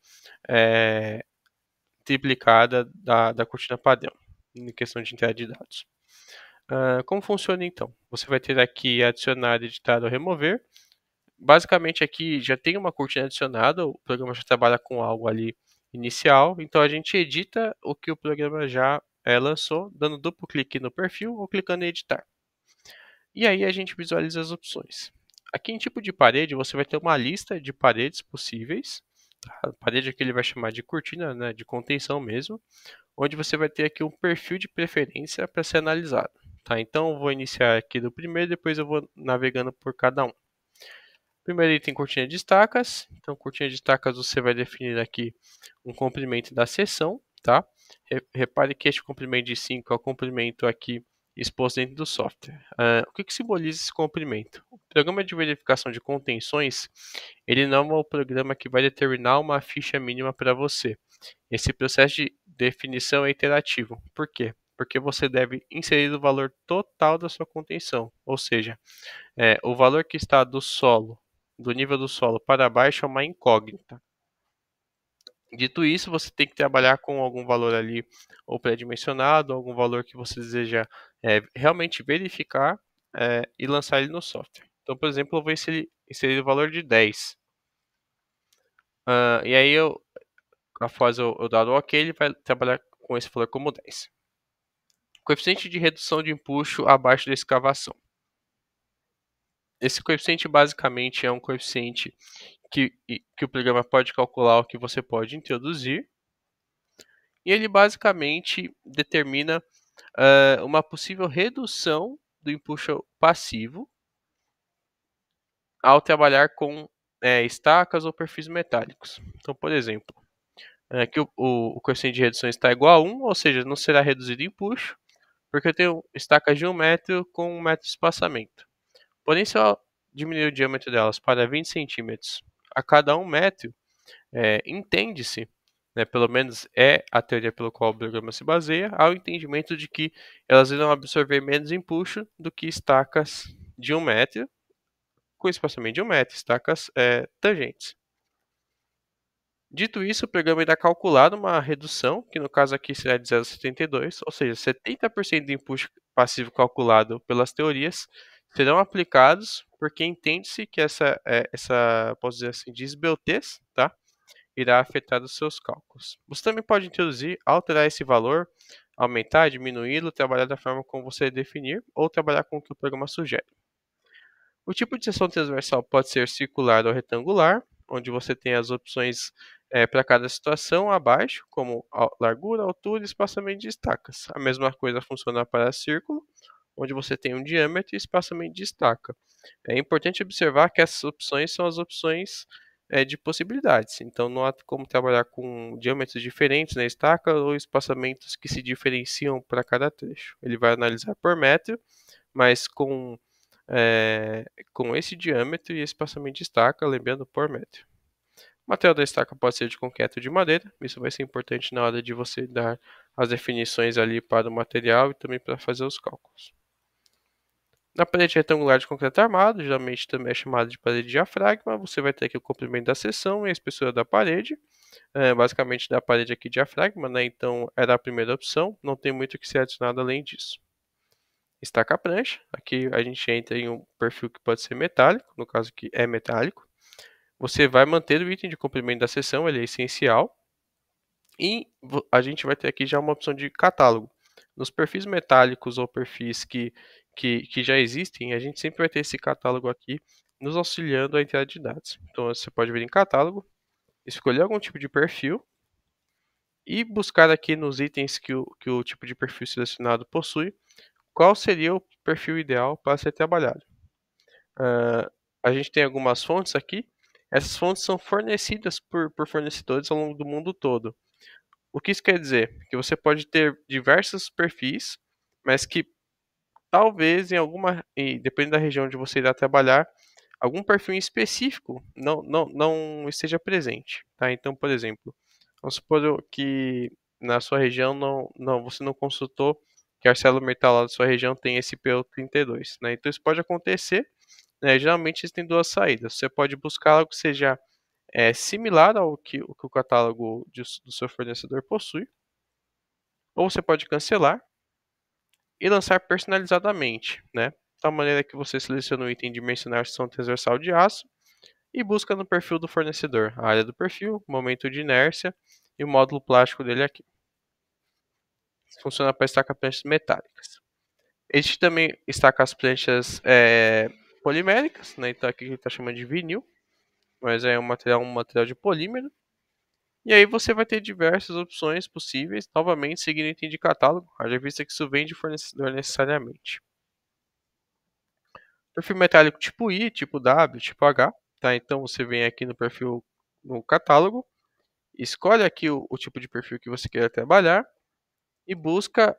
A: é, triplicada da cortina padrão, em questão de entrada de dados. Como funciona então? Você vai ter aqui adicionar, editar ou remover. Basicamente aqui já tem uma cortina adicionada, o programa já trabalha com algo ali inicial, então a gente edita o que o programa já lançou, dando duplo clique no perfil ou clicando em editar. E aí a gente visualiza as opções. Aqui em tipo de parede, você vai ter uma lista de paredes possíveis. A parede aqui ele vai chamar de cortina, né, de contenção mesmo, onde você vai ter aqui um perfil de preferência para ser analisado. Tá? Então eu vou iniciar aqui do primeiro, depois eu vou navegando por cada um. Primeiro item, cortina de estacas. Então, cortina de estacas você vai definir aqui um comprimento da seção, tá? Repare que este comprimento de 5 é o comprimento aqui exposto dentro do software. O que simboliza esse comprimento? O programa de verificação de contenções, ele não é o programa que vai determinar uma ficha mínima para você. Esse processo de definição é iterativo. Por quê? Porque você deve inserir o valor total da sua contenção, ou seja, o valor que está do solo, do nível do solo para baixo é uma incógnita. Dito isso, você tem que trabalhar com algum valor ali ou pré-dimensionado, algum valor que você deseja realmente verificar e lançar ele no software. Então, por exemplo, eu vou inserir o valor de 10. E aí, após eu dar o OK, ele vai trabalhar com esse valor como 10. Coeficiente de redução de empuxo abaixo da escavação. Esse coeficiente basicamente é um coeficiente que o programa pode calcular o que você pode introduzir. E ele basicamente determina uma possível redução do empuxo passivo ao trabalhar com estacas ou perfis metálicos. Então, por exemplo, aqui o coeficiente de redução está igual a 1, ou seja, não será reduzido empuxo, porque eu tenho estacas de 1 metro com 1 metro de espaçamento. Porém, se eu diminuir o diâmetro delas para 20 centímetros a cada 1 metro, entende-se, né, pelo menos é a teoria pela qual o programa se baseia, ao entendimento de que elas irão absorver menos empuxo do que estacas de 1 metro, com espaçamento de 1 metro, estacas tangentes. Dito isso, o programa irá calcular uma redução, que no caso aqui será de 0,72, ou seja, 70% do empuxo passivo calculado pelas teorias serão aplicados, porque entende-se que posso dizer assim, desbeltez, tá? Irá afetar os seus cálculos. Você também pode introduzir, alterar esse valor, aumentar, diminuí-lo, trabalhar da forma como você definir, ou trabalhar com o que o programa sugere. O tipo de seção transversal pode ser circular ou retangular, onde você tem as opções para cada situação abaixo, como largura, altura e espaçamento de estacas. A mesma coisa funciona para círculo, onde você tem um diâmetro e espaçamento de estaca. É importante observar que essas opções são as opções de possibilidades. Então, não há como trabalhar com diâmetros diferentes na estaca ou espaçamentos que se diferenciam para cada trecho. Ele vai analisar por metro, mas com esse diâmetro e espaçamento de estaca, lembrando por metro. O material da estaca pode ser de concreto ou de madeira. Isso vai ser importante na hora de você dar as definições ali para o material e também para fazer os cálculos. Na parede retangular de concreto armado, geralmente também é chamada de parede de diafragma, você vai ter aqui o comprimento da seção e a espessura da parede, basicamente da parede aqui diafragma, né? Então era a primeira opção, não tem muito o que ser adicionado além disso. Estaca a prancha, aqui a gente entra em um perfil que pode ser metálico, no caso aqui é metálico. Você vai manter o item de comprimento da seção, ele é essencial. E a gente vai ter aqui já uma opção de catálogo. Nos perfis metálicos ou perfis que já existem, a gente sempre vai ter esse catálogo aqui nos auxiliando a entrada de dados. Então você pode vir em catálogo, escolher algum tipo de perfil e buscar aqui nos itens que o tipo de perfil selecionado possui, qual seria o perfil ideal para ser trabalhado. A gente tem algumas fontes aqui. Essas fontes são fornecidas por fornecedores ao longo do mundo todo. O que isso quer dizer? Que você pode ter diversos perfis, mas que talvez dependendo da região onde você irá trabalhar, algum perfil em específico não esteja presente. Tá? Então, por exemplo, vamos supor que na sua região você não consultou que a ArcelorMittal lá da sua região tem esse PO32. Né? Então, isso pode acontecer. Né? Geralmente, existem duas saídas. Você pode buscar algo que seja similar ao que o catálogo do seu fornecedor possui, ou você pode cancelar e lançar personalizadamente, né? De tal maneira que você seleciona o item de mencionar seção transversal de aço e busca no perfil do fornecedor a área do perfil, o momento de inércia e o módulo plástico dele aqui. Funciona para estaca pranchas metálicas. Existe também estaca as pranchas poliméricas, né? Então aqui a gente está chamando de vinil, mas é um material de polímero. E aí você vai ter diversas opções possíveis, novamente seguindo o item de catálogo, haja vista que isso vem de fornecedor necessariamente. Perfil metálico tipo I, tipo W, tipo H, tá? Então você vem aqui no perfil, no catálogo, escolhe aqui o tipo de perfil que você quer trabalhar e busca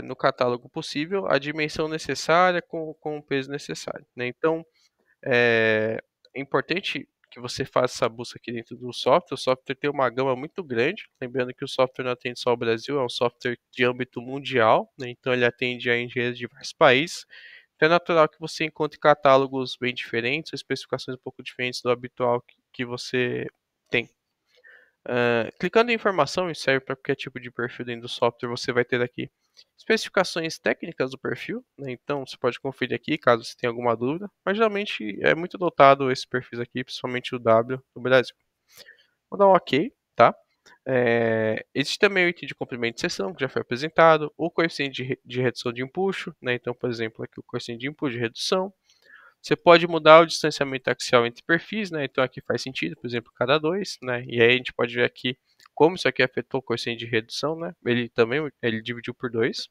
A: no catálogo possível a dimensão necessária com o peso necessário, né? Então é importante que você faça essa busca aqui dentro do software. O software tem uma gama muito grande, lembrando que o software não atende só o Brasil, é um software de âmbito mundial, né? Então ele atende a engenheiros de diversos países. Então é natural que você encontre catálogos bem diferentes, ou especificações um pouco diferentes do habitual que você tem. Clicando em informação, isso serve para qualquer tipo de perfil dentro do software, você vai ter aqui especificações técnicas do perfil, né? Então você pode conferir aqui caso você tenha alguma dúvida, mas geralmente é muito dotado esses perfis aqui, principalmente o W no Brasil. Vou dar um OK, tá? Existe também o item de comprimento de seção, que já foi apresentado, o coeficiente de redução de empuxo, né? Então, por exemplo, aqui o coeficiente de empuxo de redução. Você pode mudar o distanciamento axial entre perfis, né? Então aqui faz sentido, por exemplo, cada dois, né? E aí a gente pode ver aqui como isso aqui afetou o coeficiente de redução, né? Ele dividiu por 2.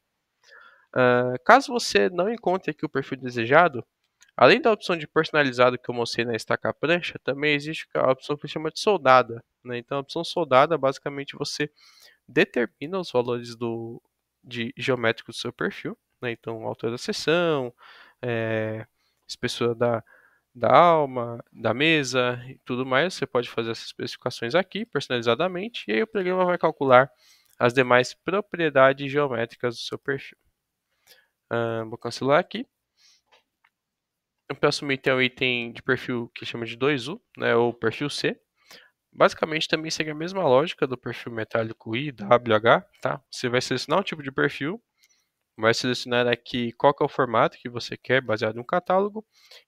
A: Caso você não encontre aqui o perfil desejado, além da opção de personalizado que eu mostrei na estaca prancha, também existe a opção que se chama de soldada, né? Então a opção soldada, basicamente você determina os valores geométrico do seu perfil, né? Então altura da seção, espessura da alma, da mesa e tudo mais. Você pode fazer essas especificações aqui personalizadamente e aí o programa vai calcular as demais propriedades geométricas do seu perfil. Vou cancelar aqui. O próximo item é o item de perfil que chama de 2U, né, ou perfil C. Basicamente também segue a mesma lógica do perfil metálico I, W, H, tá? Você vai selecionar o tipo de perfil, vai selecionar aqui qual que é o formato que você quer, baseado no catálogo,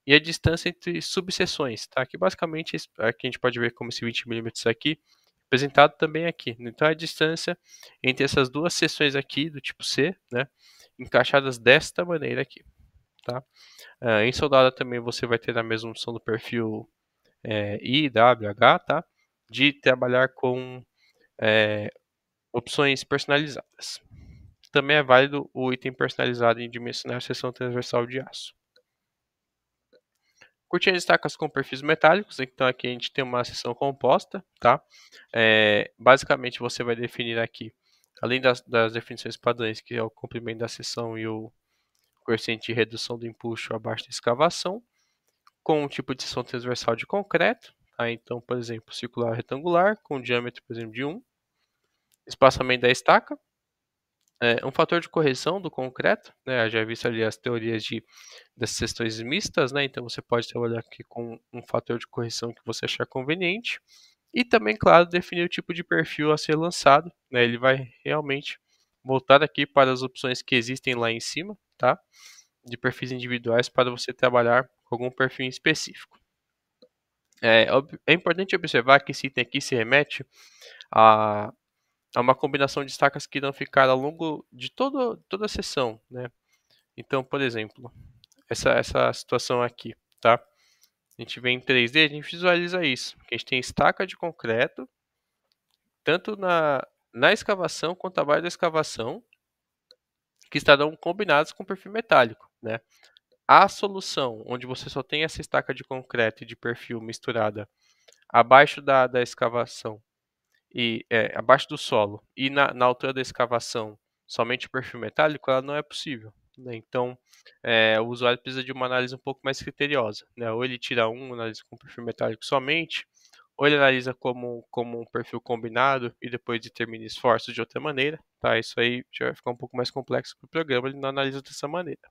A: e a distância entre subseções, tá? Que basicamente aqui a gente pode ver como esse 20 milímetros aqui, apresentado também aqui. Então a distância entre essas duas seções aqui do tipo C, né? Encaixadas desta maneira aqui, tá? Em soldada também você vai ter a mesma opção do perfil I, W, H, tá? De trabalhar com opções personalizadas. Também é válido o item personalizado em dimensionar a seção transversal de aço. Cortina de estacas com perfis metálicos, então aqui a gente tem uma seção composta, tá? Basicamente você vai definir aqui, além das definições padrões, que é o comprimento da seção e o coeficiente de redução do empuxo abaixo da escavação, com um tipo de seção transversal de concreto, tá? Então, por exemplo, circular retangular, com diâmetro, por exemplo, de 1, espaçamento da estaca, um fator de correção do concreto, né? Já visto ali as teorias das seções mistas, né? Então você pode trabalhar aqui com um fator de correção que você achar conveniente. E também, claro, definir o tipo de perfil a ser lançado, né? Ele vai realmente voltar aqui para as opções que existem lá em cima, tá? De perfis individuais para você trabalhar com algum perfil em específico. É importante observar que esse item aqui se remete a uma combinação de estacas que irão ficar ao longo de toda a sessão, né? Então, por exemplo, essa situação aqui, tá? A gente vê em 3D, a gente visualiza isso. A gente tem estaca de concreto, tanto na escavação quanto abaixo da escavação, que estarão combinados com perfil metálico, né? A solução, onde você só tem essa estaca de concreto e de perfil misturada abaixo da escavação e abaixo do solo e na altura da escavação somente o perfil metálico, ela não é possível, né? Então, o usuário precisa de uma análise um pouco mais criteriosa, né? Ou ele tira analisa com perfil metálico somente, ou ele analisa como um perfil combinado e depois determina esforços de outra maneira, tá? Isso aí já vai ficar um pouco mais complexo para o programa, ele não analisa dessa maneira.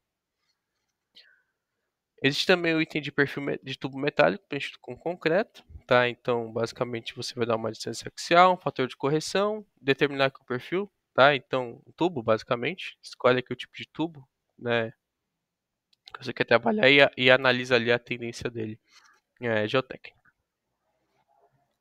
A: Existe também o item de perfil de tubo metálico preenchido com concreto, tá? Então, basicamente, você vai dar uma distância axial, um fator de correção, determinar aqui o perfil, tá? Então, o tubo, basicamente, escolhe aqui o tipo de tubo, né, que você quer trabalhar e analisa ali a tendência dele, geotécnica.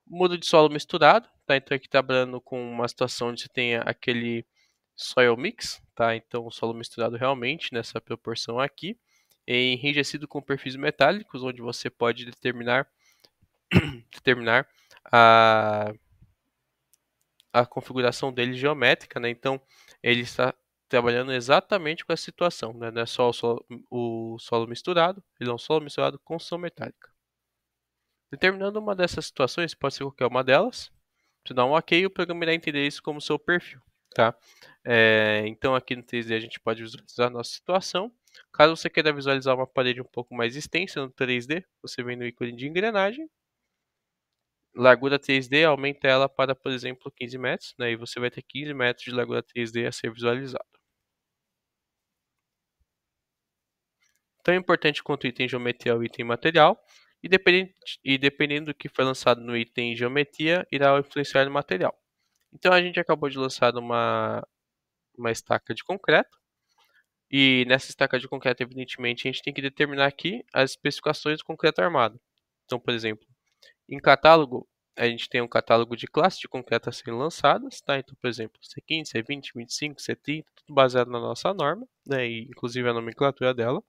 A: Mudo de solo misturado, tá? Então, aqui trabalhando com uma situação onde você tem aquele soil mix, tá? Então, o solo misturado realmente nessa proporção aqui. enrijecido com perfis metálicos, onde você pode determinar a, a configuração dele geométrica, né? Então, ele está trabalhando exatamente com a situação, né? Não é só o solo misturado, ele é um solo misturado com construção metálica. Determinando uma dessas situações, pode ser qualquer uma delas, você dá um OK e o programa irá entender isso como seu perfil, tá? Então aqui no 3D a gente pode visualizar a nossa situação. Caso você queira visualizar uma parede um pouco mais extensa no 3D, você vem no ícone de engrenagem, largura 3D, aumenta ela para, por exemplo, 15 metros, né? E você vai ter 15 metros de largura 3D a ser visualizado. Tão importante quanto o item geometria é o item material, e dependendo do que foi lançado no item geometria, irá influenciar no material. Então a gente acabou de lançar uma estaca de concreto, e nessa estaca de concreto, evidentemente, a gente tem que determinar aqui as especificações do concreto armado. Então, por exemplo, em catálogo, a gente tem um catálogo de classes de concreto a serem lançadas, tá? Então, por exemplo, C15, C20, 25, C30, tudo baseado na nossa norma, né? E inclusive a nomenclatura dela.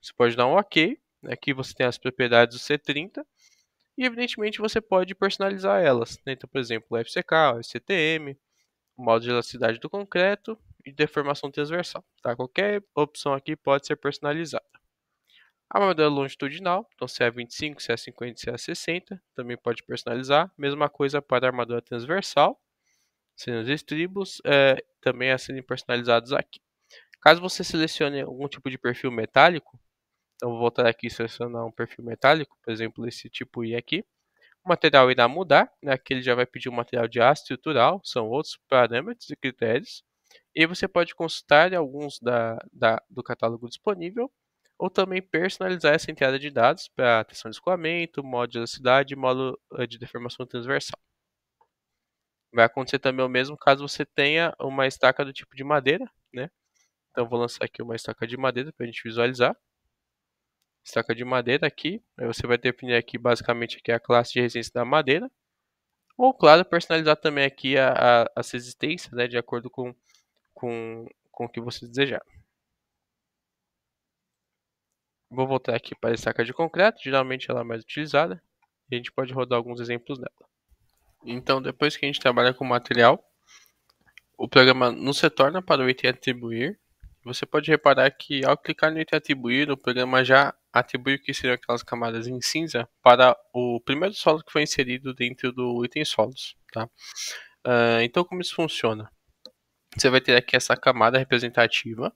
A: Você pode dar um OK. Aqui você tem as propriedades do C30 e, evidentemente, você pode personalizar elas, né? Então, por exemplo, o FCK, o FCTM, o modo de elasticidade do concreto e deformação transversal, tá? Qualquer opção aqui pode ser personalizada. A armadura longitudinal, então se é 25, se é 50, se é 60, também pode personalizar. Mesma coisa para a armadura transversal, sendo os estribos, também a serem personalizados aqui. Caso você selecione algum tipo de perfil metálico, então vou voltar aqui e selecionar um perfil metálico, por exemplo, esse tipo I aqui. O material irá mudar, né? Aqui ele já vai pedir um material de aço estrutural, são outros parâmetros e critérios. E você pode consultar alguns do catálogo disponível, ou também personalizar essa entrada de dados para tensão de escoamento, modo de elasticidade e modo de deformação transversal. Vai acontecer também o mesmo caso você tenha uma estaca do tipo de madeira, né? Então vou lançar aqui uma estaca de madeira para a gente visualizar. Estaca de madeira aqui, aí você vai definir aqui basicamente aqui a classe de resistência da madeira. Ou, claro, personalizar também aqui as resistências, né, de acordo com o que você desejar. Vou voltar aqui para a estaca de concreto, geralmente ela é mais utilizada, e a gente pode rodar alguns exemplos dela. Então, depois que a gente trabalha com material, o programa nos retorna para o item atribuir. Você pode reparar que ao clicar no item atribuir, o programa já atribui o que seriam aquelas camadas em cinza para o primeiro solo que foi inserido dentro do item solos, tá? Então, como isso funciona? Você vai ter aqui essa camada representativa.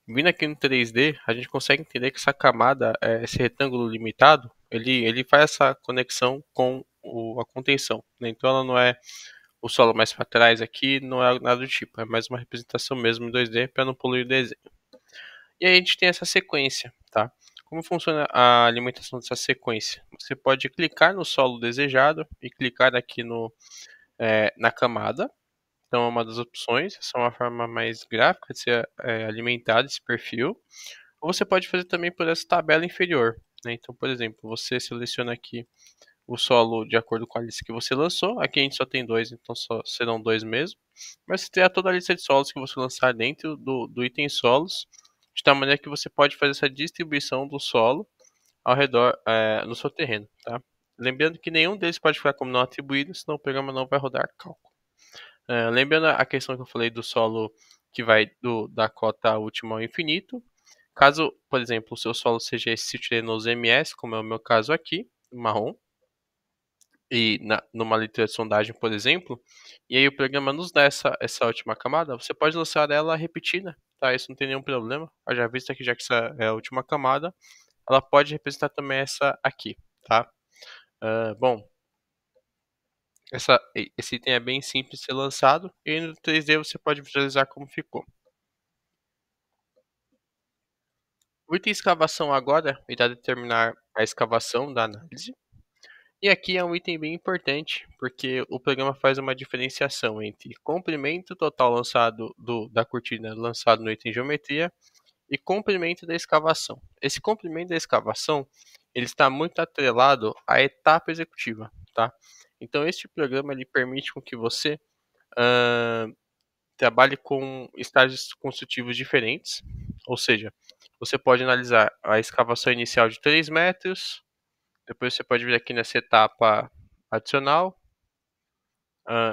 A: Vindo aqui no 3D, a gente consegue entender que essa camada, esse retângulo limitado, ele faz essa conexão com a contenção, né? Então ela não é o solo mais para trás aqui, não é nada do tipo, é mais uma representação mesmo em 2D para não poluir o desenho. E aí a gente tem essa sequência, tá? Como funciona a alimentação dessa sequência? Você pode clicar no solo desejado e clicar aqui na camada. Então é uma das opções, essa é uma forma mais gráfica de ser alimentado esse perfil. Ou você pode fazer também por essa tabela inferior, né? Então, por exemplo, você seleciona aqui o solo de acordo com a lista que você lançou. Aqui a gente só tem dois, então só serão dois mesmo. Mas você terá toda a lista de solos que você lançar dentro do item solos, de tal maneira que você pode fazer essa distribuição do solo ao redor no seu terreno, tá? Lembrando que nenhum deles pode ficar como não atribuído, senão o programa não vai rodar cálculo. Lembrando a questão que eu falei do solo que vai da cota última ao infinito. Caso, por exemplo, o seu solo seja esse citilenoso MS, como é o meu caso aqui, marrom, e numa letra de sondagem, por exemplo, e aí o programa nos dá essa última camada, você pode lançar ela repetida, tá? Isso não tem nenhum problema. Já visto aqui, já que essa é a última camada, ela pode representar também essa aqui, tá? Bom, esse item é bem simples de ser lançado, e no 3D você pode visualizar como ficou. O item escavação agora irá determinar a escavação da análise. E aqui é um item bem importante, porque o programa faz uma diferenciação entre comprimento total lançado da cortina lançado no item geometria e comprimento da escavação. Esse comprimento da escavação ele está muito atrelado à etapa executiva, tá? Então este programa ele permite com que você trabalhe com estágios construtivos diferentes, ou seja, você pode analisar a escavação inicial de 3 metros, depois você pode vir aqui nessa etapa adicional.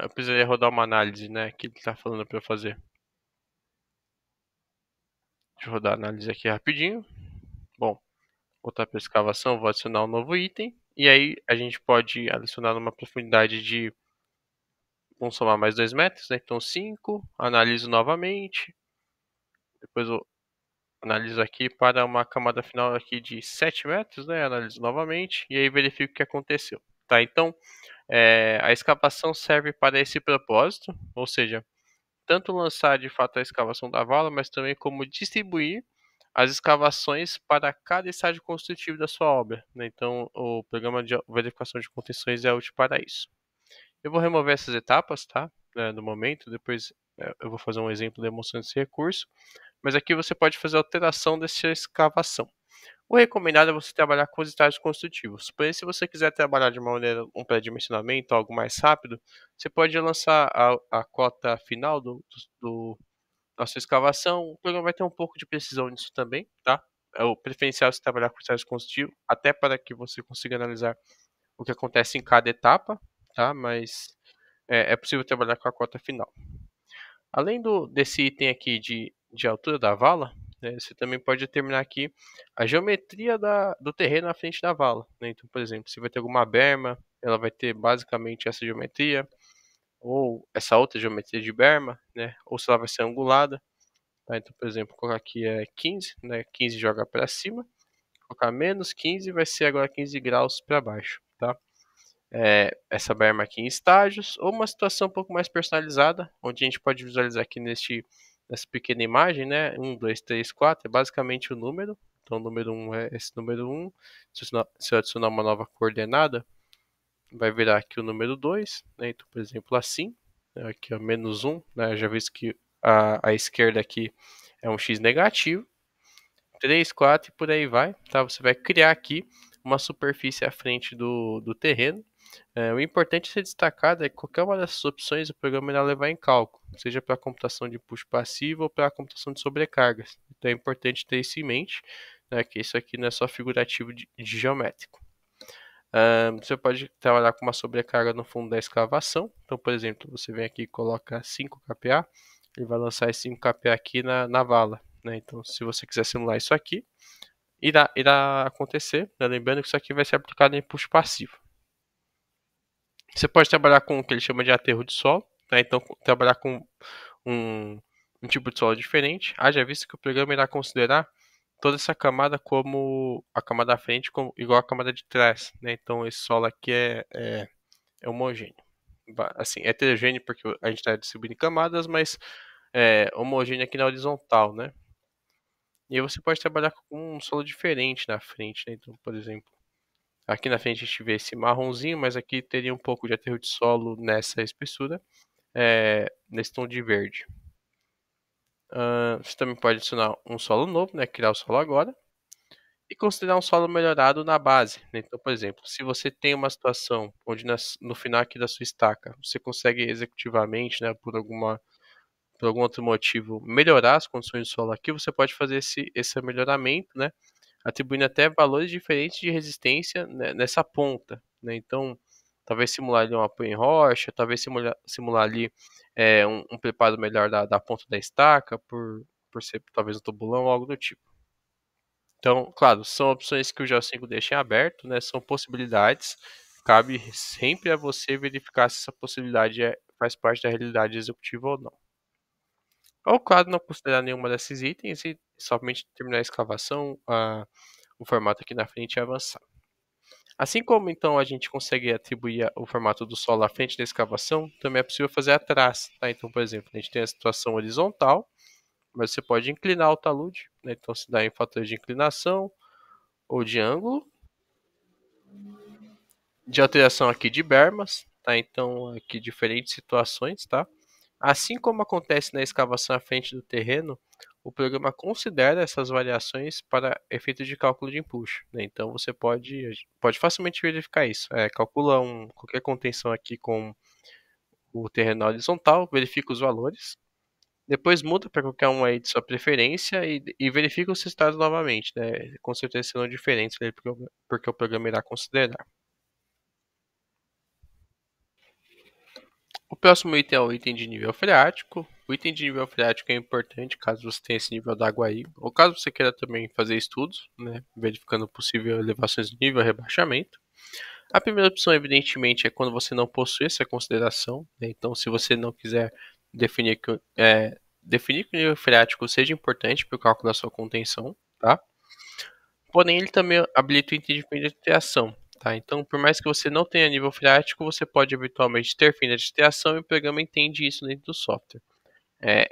A: Eu precisaria rodar uma análise, né, que ele está falando para eu fazer. Deixa eu rodar a análise aqui rapidinho. Bom, voltar para a escavação, vou adicionar um novo item. E aí a gente pode adicionar uma profundidade de, vamos somar mais 2 metros, né? Então 5, analiso novamente. Depois eu analiso aqui para uma camada final aqui de 7 metros, né? Analiso novamente e aí verifico o que aconteceu. Tá, então a escavação serve para esse propósito, ou seja, tanto lançar de fato a escavação da vala, mas também como distribuir as escavações para cada estágio construtivo da sua obra, né? Então, o programa de verificação de contenções é útil para isso. Eu vou remover essas etapas, tá? No momento, depois eu vou fazer um exemplo demonstrando esse recurso. Mas aqui você pode fazer alteração dessa escavação. O recomendado é você trabalhar com os estágios construtivos. Porém, se você quiser trabalhar de uma maneira, um pré-dimensionamento, algo mais rápido, você pode lançar a cota final do a sua escavação. O programa vai ter um pouco de precisão nisso também, tá? É o preferencial é você trabalhar com estágio construtivo, até para que você consiga analisar o que acontece em cada etapa, tá? Mas é possível trabalhar com a cota final. Além desse item aqui de altura da vala, né, você também pode determinar aqui a geometria do terreno à frente da vala, né? Então, por exemplo, se vai ter alguma berma, ela vai ter basicamente essa geometria, ou essa outra geometria de berma, né? Ou se ela vai ser angulada. Tá? Então, por exemplo, colocar aqui é 15, né? 15 joga para cima, colocar menos 15 vai ser agora 15 graus para baixo, tá? Essa berma aqui em estágios, ou uma situação um pouco mais personalizada, onde a gente pode visualizar aqui nessa pequena imagem, né? 1, 2, 3, 4, é basicamente o número. Então, o número 1 é esse número 1. Se eu adicionar uma nova coordenada, vai virar aqui o número 2, né? Então, por exemplo, assim, né? Aqui é menos 1, né? Já visto que a esquerda aqui é um x negativo. 3, 4 e por aí vai, tá? Você vai criar aqui uma superfície à frente do terreno. O importante a ser destacado é que qualquer uma dessas opções o programa irá levar em cálculo, seja para a computação de puxo passivo ou para a computação de sobrecargas. Então é importante ter isso em mente, né, que isso aqui não é só figurativo de geométrico. Você pode trabalhar com uma sobrecarga no fundo da escavação. Então, por exemplo, você vem aqui e coloca 5 kPa, ele vai lançar esse 5 kPa aqui na vala. Né? Então, se você quiser simular isso aqui, irá acontecer. Né? Lembrando que isso aqui vai ser aplicado em puxo passivo. Você pode trabalhar com o que ele chama de aterro de solo, né? Então trabalhar com um, um tipo de solo diferente. Haja visto que o programa irá considerar toda essa camada como a camada da frente como, igual a camada de trás, né? Então esse solo aqui é homogêneo. Assim, é heterogêneo porque a gente está distribuindo em camadas, mas é homogêneo aqui na horizontal, né? E aí você pode trabalhar com um solo diferente na frente, né? Então, por exemplo, aqui na frente a gente vê esse marronzinho, mas aqui teria um pouco de aterro de solo nessa espessura, nesse tom de verde. Você também pode adicionar um solo novo, né, criar o solo agora, e considerar um solo melhorado na base. Né? Então, por exemplo, se você tem uma situação onde no final aqui da sua estaca você consegue executivamente, né, por algum outro motivo, melhorar as condições do solo aqui, você pode fazer esse melhoramento, né, atribuindo até valores diferentes de resistência, né, nessa ponta. Né? Então, talvez simular ali um apoio em rocha, talvez simular ali um preparo melhor da ponta da estaca, por ser talvez um tubulão ou algo do tipo. Então, claro, são opções que o GEO5 deixa em aberto, né? São possibilidades. Cabe sempre a você verificar se essa possibilidade faz parte da realidade executiva ou não. Ou, claro, não considerar nenhuma desses itens e somente terminar a escavação, o formato aqui na frente e avançar. Assim como então a gente consegue atribuir o formato do solo à frente da escavação, também é possível fazer atrás. Tá? Então, por exemplo, a gente tem a situação horizontal, mas você pode inclinar o talude, né? Então se dá em fatores de inclinação ou de ângulo, de alteração aqui de bermas, tá? Então aqui diferentes situações, tá? Assim como acontece na escavação à frente do terreno, o programa considera essas variações para efeito de cálculo de empuxo. Né? Então você pode facilmente verificar isso. Calcula qualquer contenção aqui com o terreno horizontal, verifica os valores. Depois muda para qualquer um aí de sua preferência e verifica os resultados novamente, né? Com certeza serão diferentes, né, porque o programa irá considerar. O próximo item é o item de nível freático. O item de nível freático é importante caso você tenha esse nível d'água aí, ou caso você queira também fazer estudos, né, verificando possível elevações de nível, rebaixamento. A primeira opção, evidentemente, é quando você não possui essa consideração, né? Então, se você não quiser definir definir que o nível freático seja importante para o cálculo da sua contenção, tá? Porém, ele também habilita o entendimento de triação, tá? Então, por mais que você não tenha nível freático, você pode eventualmente ter fenda de triação e o programa entende isso dentro do software.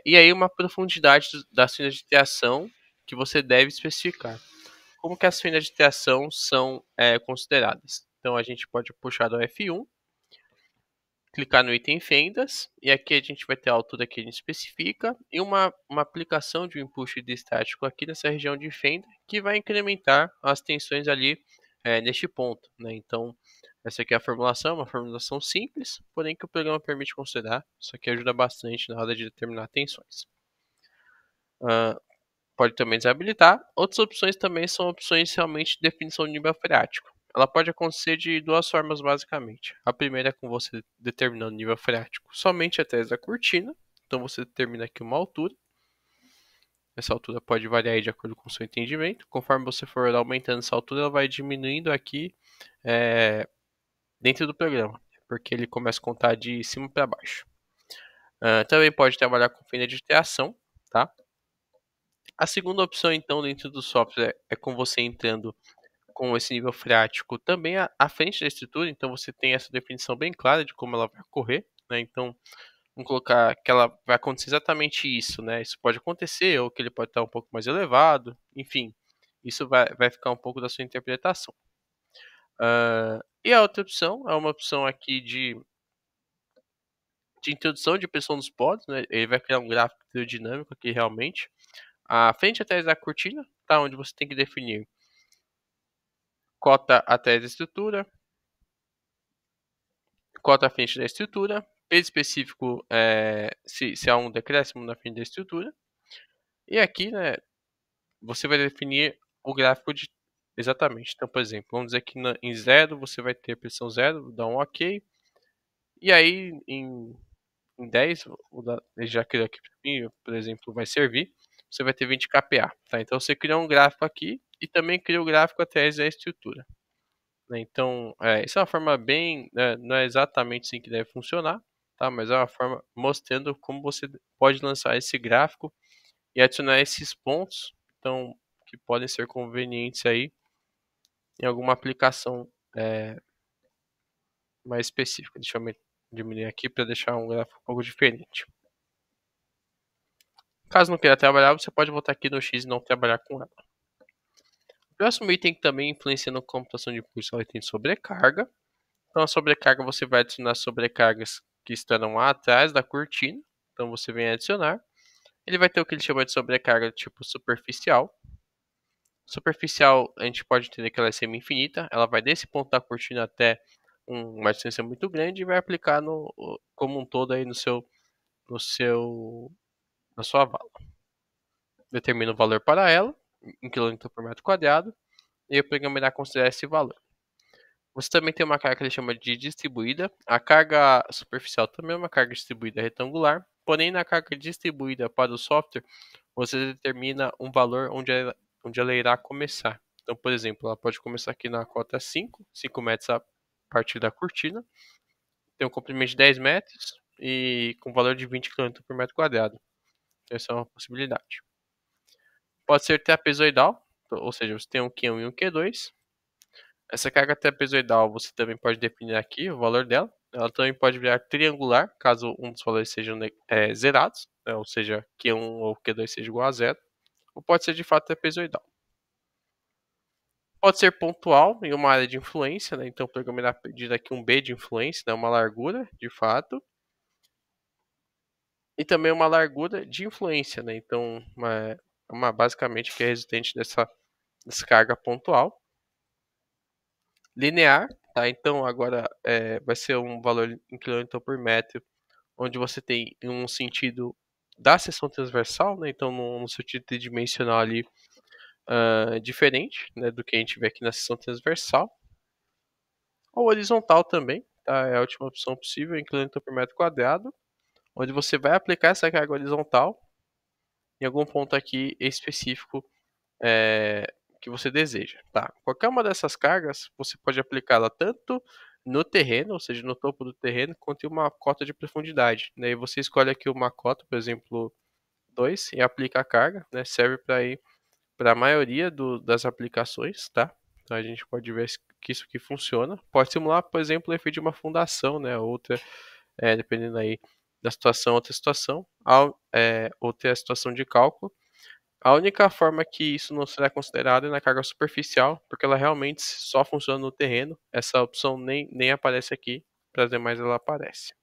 A: E aí uma profundidade das finas de triação que você deve especificar. Como que as finas de triação são consideradas? Então, a gente pode puxar do F1, clicar no item fendas, e aqui a gente vai ter a altura que a gente especifica, e uma aplicação de um impulso de estático aqui nessa região de fenda, que vai incrementar as tensões ali neste ponto, né? Então, essa aqui é a formulação, uma formulação simples, porém que o programa permite considerar, isso aqui ajuda bastante na hora de determinar tensões. Pode também desabilitar. Outras opções também são opções realmente de definição de nível freático. Ela pode acontecer de duas formas, basicamente. A primeira é com você determinando o nível freático somente atrás da cortina. Então você determina aqui uma altura. Essa altura pode variar de acordo com o seu entendimento. Conforme você for aumentando essa altura, ela vai diminuindo aqui dentro do programa, porque ele começa a contar de cima para baixo. Também pode trabalhar com fenda de reação, tá? A segunda opção, então, dentro do software é com você entrando com esse nível freático também à frente da estrutura, então você tem essa definição bem clara de como ela vai ocorrer, né? Então, vamos colocar que ela vai acontecer exatamente isso, né? Isso pode acontecer, ou que ele pode estar um pouco mais elevado, enfim, isso vai ficar um pouco da sua interpretação. E a outra opção é uma opção aqui de introdução de pressão dos pods, né? Ele vai criar um gráfico dinâmico aqui realmente. A frente atrás da cortina, tá? Onde você tem que definir cota atrás da estrutura, cota à frente da estrutura, peso específico se há um decréscimo na frente da estrutura. E aqui, né, você vai definir o gráfico de. Exatamente. Então, por exemplo, vamos dizer que em 0 você vai ter pressão 0, dá um OK. E aí, em 10, ele já criou aqui para mim, por exemplo, vai servir. Você vai ter 20 kPa. Tá? Então, você cria um gráfico aqui e também cria o gráfico atrás da estrutura. Né? Então, isso é uma forma bem, não é exatamente assim que deve funcionar, tá? Mas é uma forma mostrando como você pode lançar esse gráfico e adicionar esses pontos, então, que podem ser convenientes aí em alguma aplicação mais específica. Deixa eu diminuir aqui para deixar um gráfico um pouco diferente. Caso não queira trabalhar, você pode voltar aqui no X e não trabalhar com ela. O próximo item que também influencia na computação de impulso é o item de sobrecarga. Então, a sobrecarga você vai adicionar sobrecargas que estarão lá atrás da cortina. Então, você vem adicionar. Ele vai ter o que ele chama de sobrecarga tipo superficial. Superficial, a gente pode entender que ela é semi-infinita. Ela vai desse ponto da cortina até uma distância muito grande e vai aplicar como um todo aí no seu, na sua vala. Determina o valor para ela, em km por metro quadrado, e o programa irá considerar esse valor. Você também tem uma carga que ele chama de distribuída. A carga superficial também é uma carga distribuída retangular, porém na carga distribuída para o software, você determina um valor onde ela irá começar. Então, por exemplo, ela pode começar aqui na cota 5 metros a partir da cortina, tem um comprimento de 10 metros e com valor de 20 km por metro quadrado. Essa é uma possibilidade. Pode ser trapezoidal, ou seja, você tem um Q1 e um Q2. Essa carga trapezoidal você também pode definir aqui o valor dela. Ela também pode virar triangular, caso um dos valores sejam zerados, né? Ou seja, Q1 ou Q2 seja igual a zero. Ou pode ser de fato trapezoidal. Pode ser pontual em uma área de influência, né? Então o programa irá pedir aqui um B de influência, né? Uma largura, de fato. E também uma largura de influência, né? Então, basicamente que é resultante dessa descarga pontual. Linear, tá? Então agora vai ser um valor em quilômetro por metro, onde você tem em um sentido da seção transversal, né? Então no sentido tridimensional ali diferente, né, do que a gente vê aqui na seção transversal. Ou horizontal também, tá? É a última opção possível, em quilômetro por metro quadrado, onde você vai aplicar essa carga horizontal em algum ponto aqui específico é, que você deseja. Tá? Qualquer uma dessas cargas, você pode aplicá-la tanto no terreno, ou seja, no topo do terreno, quanto em uma cota de profundidade. Né? E você escolhe aqui uma cota, por exemplo, 2, e aplica a carga, né? Serve para ir para a maioria das aplicações, tá? Então a gente pode ver que isso aqui funciona. Pode simular, por exemplo, o efeito de uma fundação, né? Outra, dependendo aí da situação, outra situação, outra situação de cálculo. A única forma que isso não será considerado é na carga superficial, porque ela realmente só funciona no terreno. Essa opção nem aparece aqui, para as demais ela aparece.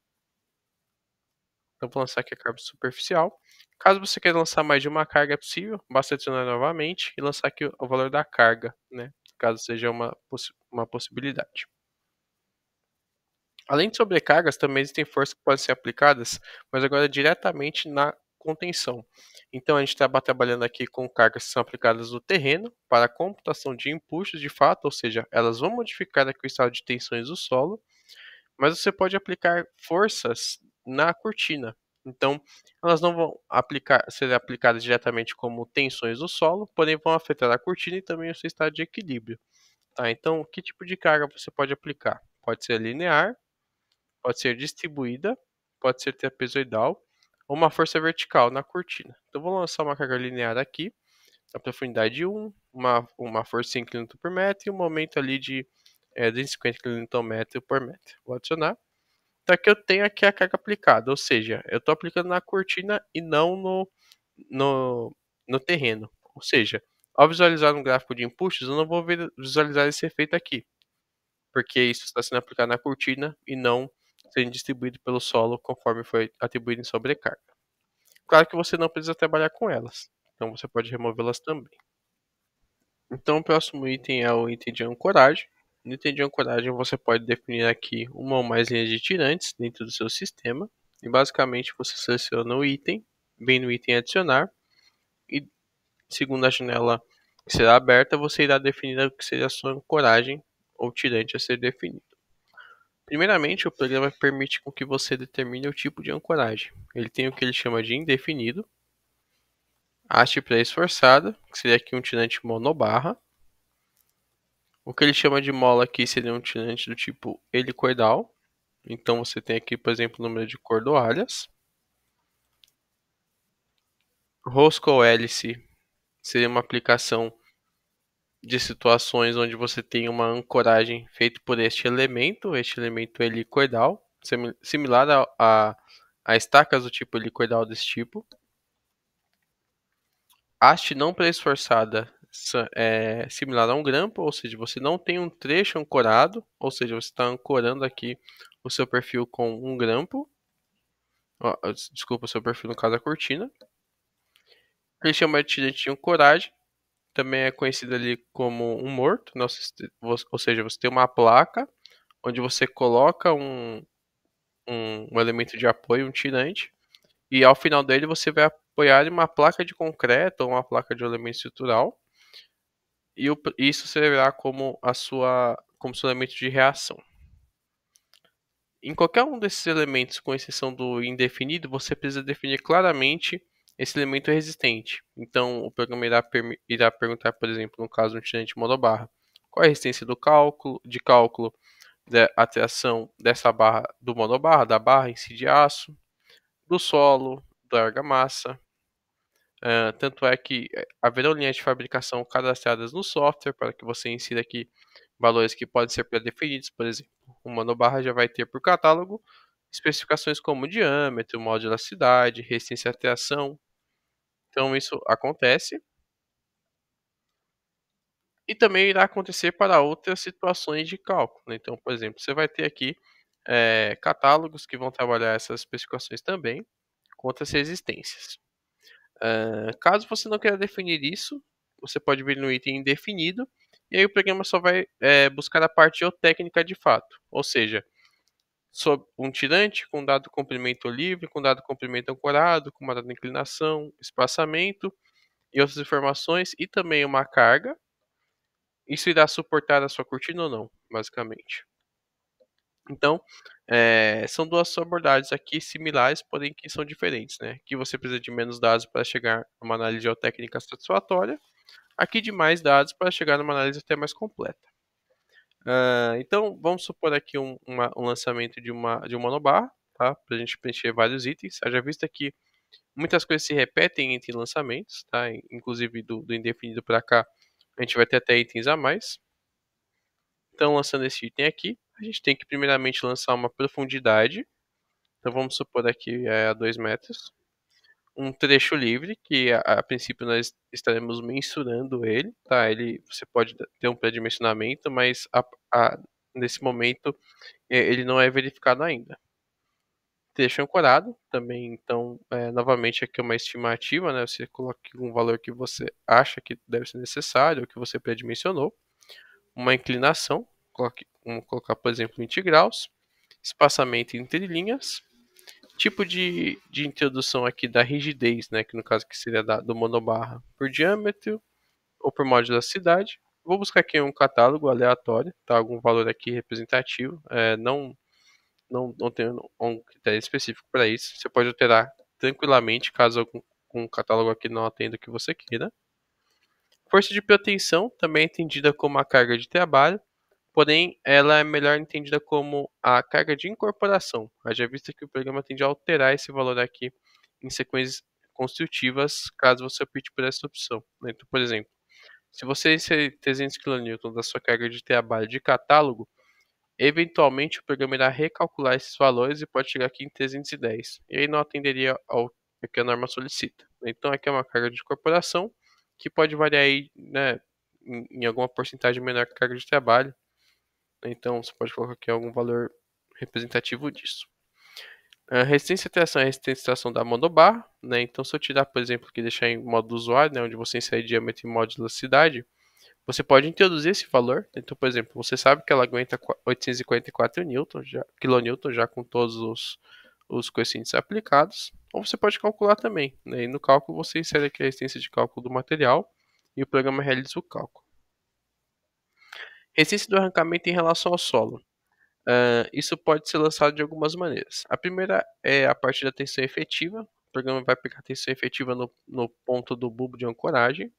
A: Então vou lançar aqui a carga superficial. Caso você queira lançar mais de uma carga é possível, basta adicionar novamente e lançar aqui o valor da carga, né? Caso seja uma possibilidade. Além de sobrecargas, também existem forças que podem ser aplicadas, mas agora diretamente na contenção. Então a gente está trabalhando aqui com cargas que são aplicadas no terreno para a computação de impulsos de fato, ou seja, elas vão modificar aqui o estado de tensões do solo, mas você pode aplicar forças na cortina. Então, elas não vão ser aplicadas diretamente como tensões do solo, porém vão afetar a cortina e também o seu estado de equilíbrio. Tá? Então, que tipo de carga você pode aplicar? Pode ser linear, pode ser distribuída, pode ser trapezoidal ou uma força vertical na cortina. Então, vou lançar uma carga linear aqui, na profundidade 1, uma força em kN por metro e um momento ali de 250 kN por metro. Vou adicionar. Então aqui eu tenho aqui a carga aplicada, ou seja, eu estou aplicando na cortina e não no, no terreno. Ou seja, ao visualizar um gráfico de impulsos, eu não vou visualizar esse efeito aqui, porque isso está sendo aplicado na cortina e não sendo distribuído pelo solo conforme foi atribuído em sobrecarga. Claro que você não precisa trabalhar com elas, então você pode removê-las também. Então o próximo item é o item de ancoragem. No item de ancoragem você pode definir aqui uma ou mais linhas de tirantes dentro do seu sistema. E basicamente você seleciona o item, vem no item adicionar e segundo a janela que será aberta, você irá definir o que seria a sua ancoragem ou tirante a ser definido. Primeiramente, o programa permite com que você determine o tipo de ancoragem. Ele tem o que ele chama de indefinido, haste pré-esforçada, que seria aqui um tirante monobarra. O que ele chama de mola aqui seria um tirante do tipo helicoidal. Então você tem aqui, por exemplo, o número de cordoalhas. Rosca ou hélice seria uma aplicação de situações onde você tem uma ancoragem feita por este elemento helicoidal, similar a estacas do tipo helicoidal desse tipo. Haste não pré-esforçada é similar a um grampo, ou seja, você não tem um trecho ancorado, ou seja, você está ancorando aqui o seu perfil com um grampo. Desculpa, o seu perfil no caso da cortina. Ele chama de tirante de ancoragem, também é conhecido ali como um morto, ou seja, você tem uma placa onde você coloca um elemento de apoio, um tirante, e ao final dele você vai apoiar em uma placa de concreto ou uma placa de elemento estrutural, e isso servirá como seu elemento de reação. Em qualquer um desses elementos, com exceção do indefinido, você precisa definir claramente esse elemento resistente. Então, o programa irá perguntar, por exemplo, no caso do tirante monobarra, qual é a resistência de cálculo da atração dessa barra do monobarra, da barra em si de aço, do solo, da argamassa. Tanto é que haverão linhas de fabricação cadastradas no software para que você insira aqui valores que podem ser pré-definidos, por exemplo. O monobarra já vai ter por catálogo especificações como diâmetro, modo de elasticidade, resistência à tração. Então isso acontece. E também irá acontecer para outras situações de cálculo, né? Então, por exemplo, você vai ter aqui catálogos que vão trabalhar essas especificações também com outras resistências. Caso você não queira definir isso, você pode vir no item indefinido e aí o programa só vai buscar a parte geotécnica de fato. Ou seja, sob um tirante com dado comprimento livre, com dado comprimento ancorado, com uma dada inclinação, espaçamento e outras informações, e também uma carga. Isso irá suportar a sua cortina ou não, basicamente. Então, são duas abordagens aqui similares, porém que são diferentes, né? Aqui você precisa de menos dados para chegar a uma análise geotécnica satisfatória, aqui de mais dados para chegar numa análise até mais completa. Então, vamos supor aqui um lançamento de um monobar, tá? Para a gente preencher vários itens. Haja vista que muitas coisas se repetem entre lançamentos, tá? Inclusive do indefinido para cá, a gente vai ter até itens a mais. Então, lançando esse item aqui, a gente tem que primeiramente lançar uma profundidade. Então, vamos supor aqui a 2 metros. Um trecho livre, que a princípio nós estaremos mensurando ele, tá? Você pode ter um pré-dimensionamento, mas nesse momento ele não é verificado ainda. Trecho ancorado, também, então, novamente aqui é uma estimativa, né? Você coloca um valor que você acha que deve ser necessário, ou que você pré-dimensionou. Uma inclinação, vamos colocar, por exemplo, 20 graus. Espaçamento entre linhas. Tipo de introdução aqui da rigidez, né? Que no caso que seria do monobarra por diâmetro ou por modularidade. Vou buscar aqui um catálogo aleatório, tá? Algum valor aqui representativo. Não tenho um critério específico para isso. Você pode alterar tranquilamente, caso um catálogo aqui não atenda o que você queira. Força de pretensão também é entendida como a carga de trabalho, porém ela é melhor entendida como a carga de incorporação. Haja vista que o programa tende a alterar esse valor aqui em sequências construtivas, caso você opte por essa opção. Então, por exemplo, se você inserir 300 kN da sua carga de trabalho de catálogo, eventualmente o programa irá recalcular esses valores e pode chegar aqui em 310. E aí não atenderia ao que a norma solicita. Então aqui é uma carga de incorporação que pode variar aí, né, em alguma porcentagem menor que a carga de trabalho. Então você pode colocar aqui algum valor representativo disso. A resistência à tração é a resistência à tração da monobar, né? Então se eu tirar, por exemplo, aqui deixar em modo do usuário, né, onde você insere diâmetro e modo de velocidade, você pode introduzir esse valor. Então, por exemplo, você sabe que ela aguenta 844 kN já com todos os coeficientes aplicados. Ou você pode calcular também, né? E no cálculo você insere aqui a resistência de cálculo do material e o programa realiza o cálculo. Resistência do arrancamento em relação ao solo. Isso pode ser lançado de algumas maneiras. A primeira é a partir da tensão efetiva. O programa vai aplicar a tensão efetiva no ponto do bulbo de ancoragem.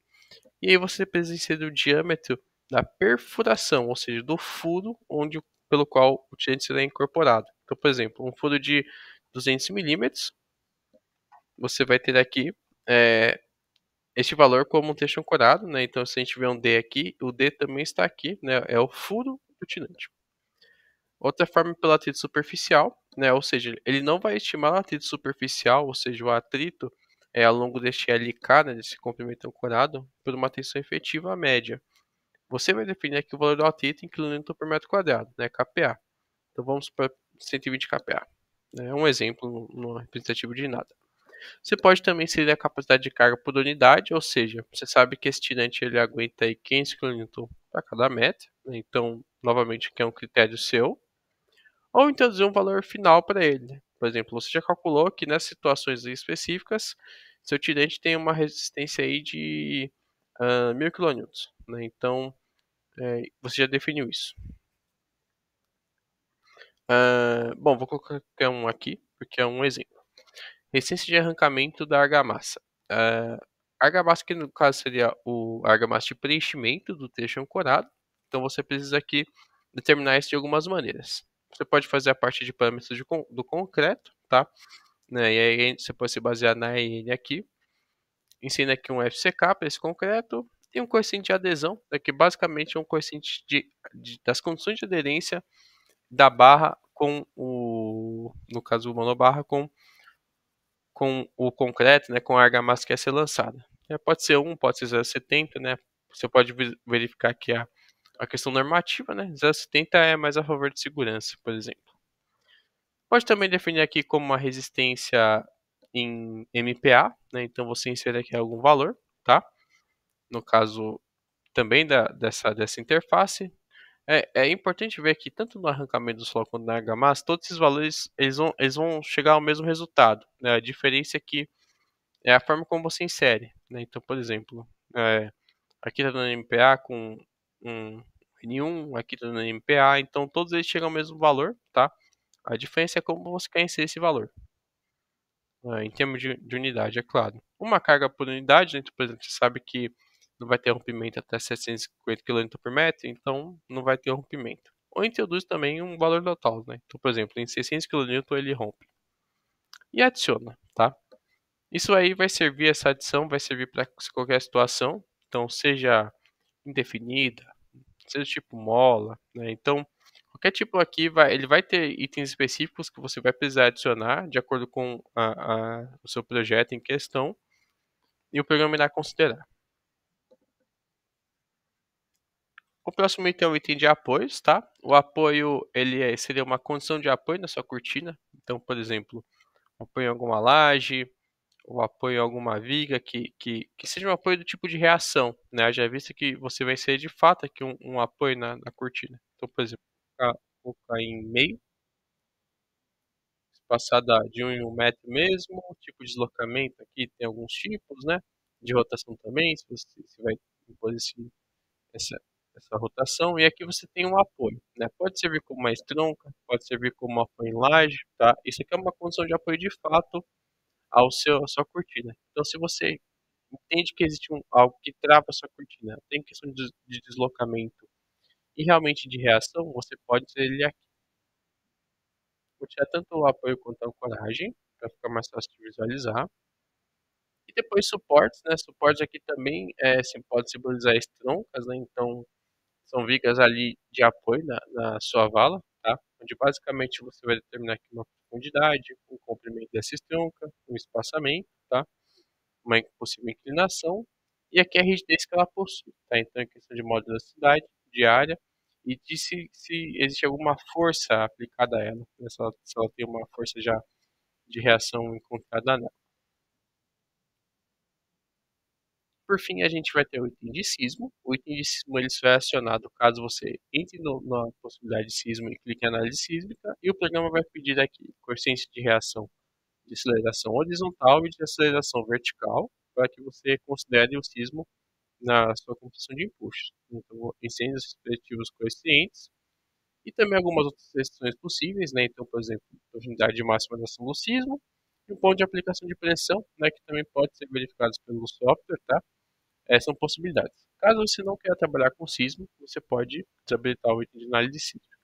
A: E aí você precisa inserir o diâmetro da perfuração, ou seja, do furo pelo qual o tirante será incorporado. Então, por exemplo, um furo de 200 milímetros, você vai ter aqui este valor como um trecho ancorado, né? Então, se a gente vê um D aqui, o D também está aqui, né? É o furo do tirante. Outra forma pelo atrito superficial, né? Ou seja, ele não vai estimar o atrito superficial, ou seja, o atrito ao longo deste LK, né, desse comprimento ancorado, por uma tensão efetiva média. Você vai definir aqui o valor do atrito em kN por metro quadrado, né, KPa. Então vamos para 120 kPa. É um exemplo, não é representativo de nada. Você pode também inserir a capacidade de carga por unidade, ou seja, você sabe que esse tirante ele aguenta aí 500 kN para cada metro, né? Então, novamente, aqui é um critério seu. Ou introduzir um valor final para ele, né? Por exemplo, você já calculou que nessas situações específicas, seu tirante tem uma resistência aí de 1000 kN, né? Então, você já definiu isso. Bom, vou colocar um aqui, porque é um exemplo. Resistência de arrancamento da argamassa. A argamassa, que no caso seria a argamassa de preenchimento do trecho ancorado. Então você precisa aqui determinar isso de algumas maneiras. Você pode fazer a partir de parâmetros do concreto, tá? Né? E aí você pode se basear na EN aqui. Ensina aqui um FCK para esse concreto. E um coeficiente de adesão, que basicamente é um coeficiente das condições de aderência da barra no caso o monobarra, com o concreto, né, com a argamassa que é ser lançada. Pode ser 1, pode ser 0,70, né? Você pode verificar aqui a questão normativa, né? 0,70 é mais a favor de segurança, por exemplo. Pode também definir aqui como uma resistência em MPa, né? Então você insere aqui algum valor, tá? No caso também dessa interface. É importante ver que tanto no arrancamento do solo quanto na argamassa, todos esses valores eles vão chegar ao mesmo resultado, né, a diferença é que é a forma como você insere, né, então, por exemplo, aqui tá dando MPA com um N1, aqui tá dando MPA, então todos eles chegam ao mesmo valor, tá, a diferença é como você quer inserir esse valor. Em termos de unidade, é claro. Uma carga por unidade, né, então, por exemplo, você sabe que não vai ter rompimento até 750 km por metro, então não vai ter rompimento. Ou introduz também um valor total, né? Então, por exemplo, em 600 kN ele rompe. E adiciona, tá? Isso aí vai servir, essa adição vai servir para qualquer situação, então seja indefinida, seja tipo mola, né? Então, qualquer tipo aqui ele vai ter itens específicos que você vai precisar adicionar de acordo com o seu projeto em questão e o programa irá considerar. O próximo item é o item de apoios, tá? O apoio seria uma condição de apoio na sua cortina. Então, por exemplo, apoio em alguma laje, ou apoio em alguma viga que seja um apoio do tipo de reação, né? Já visto que você vai ser de fato aqui um apoio na cortina. Então, por exemplo, colocar em meio, passada de 1 em 1 metro mesmo, tipo de deslocamento aqui tem alguns tipos, né? De rotação também, se vai impor essa, essa rotação. E aqui você tem um apoio, né? Pode servir como uma estronca, pode servir como um apoio em laje, tá? Isso aqui é uma condição de apoio de fato à sua cortina. Então, se você entende que existe algo que trava a sua cortina, tem questão de deslocamento e realmente de reação, você pode ter ele aqui. Vou tirar tanto o apoio quanto a ancoragem, para ficar mais fácil de visualizar. E depois suportes, né? Suportes aqui também pode simbolizar estroncas, né? Então, são vigas ali de apoio na sua vala, tá? Onde basicamente você vai determinar aqui uma profundidade, um comprimento dessa estronca, um espaçamento, tá? Uma possível inclinação e aqui a rigidez que ela possui, tá? Então é questão de modularidade, de área e de se existe alguma força aplicada a ela, né? Se ela tem uma força já de reação encontrada nela. Por fim, a gente vai ter o item de sismo. O item de sismo ele só é acionado caso você entre na possibilidade de sismo e clique em análise sísmica e o programa vai pedir aqui coeficiente de reação de aceleração horizontal e de aceleração vertical para que você considere o sismo na sua computação de impulsos. Então, ensine os respectivos coeficientes e também algumas outras restrições possíveis, né? Então, por exemplo, profundidade máxima da ação do sismo e o ponto de aplicação de pressão, né? Que também pode ser verificados pelo software, tá? São possibilidades. Caso você não queira trabalhar com sismo, você pode desabilitar o item de análise sísmica.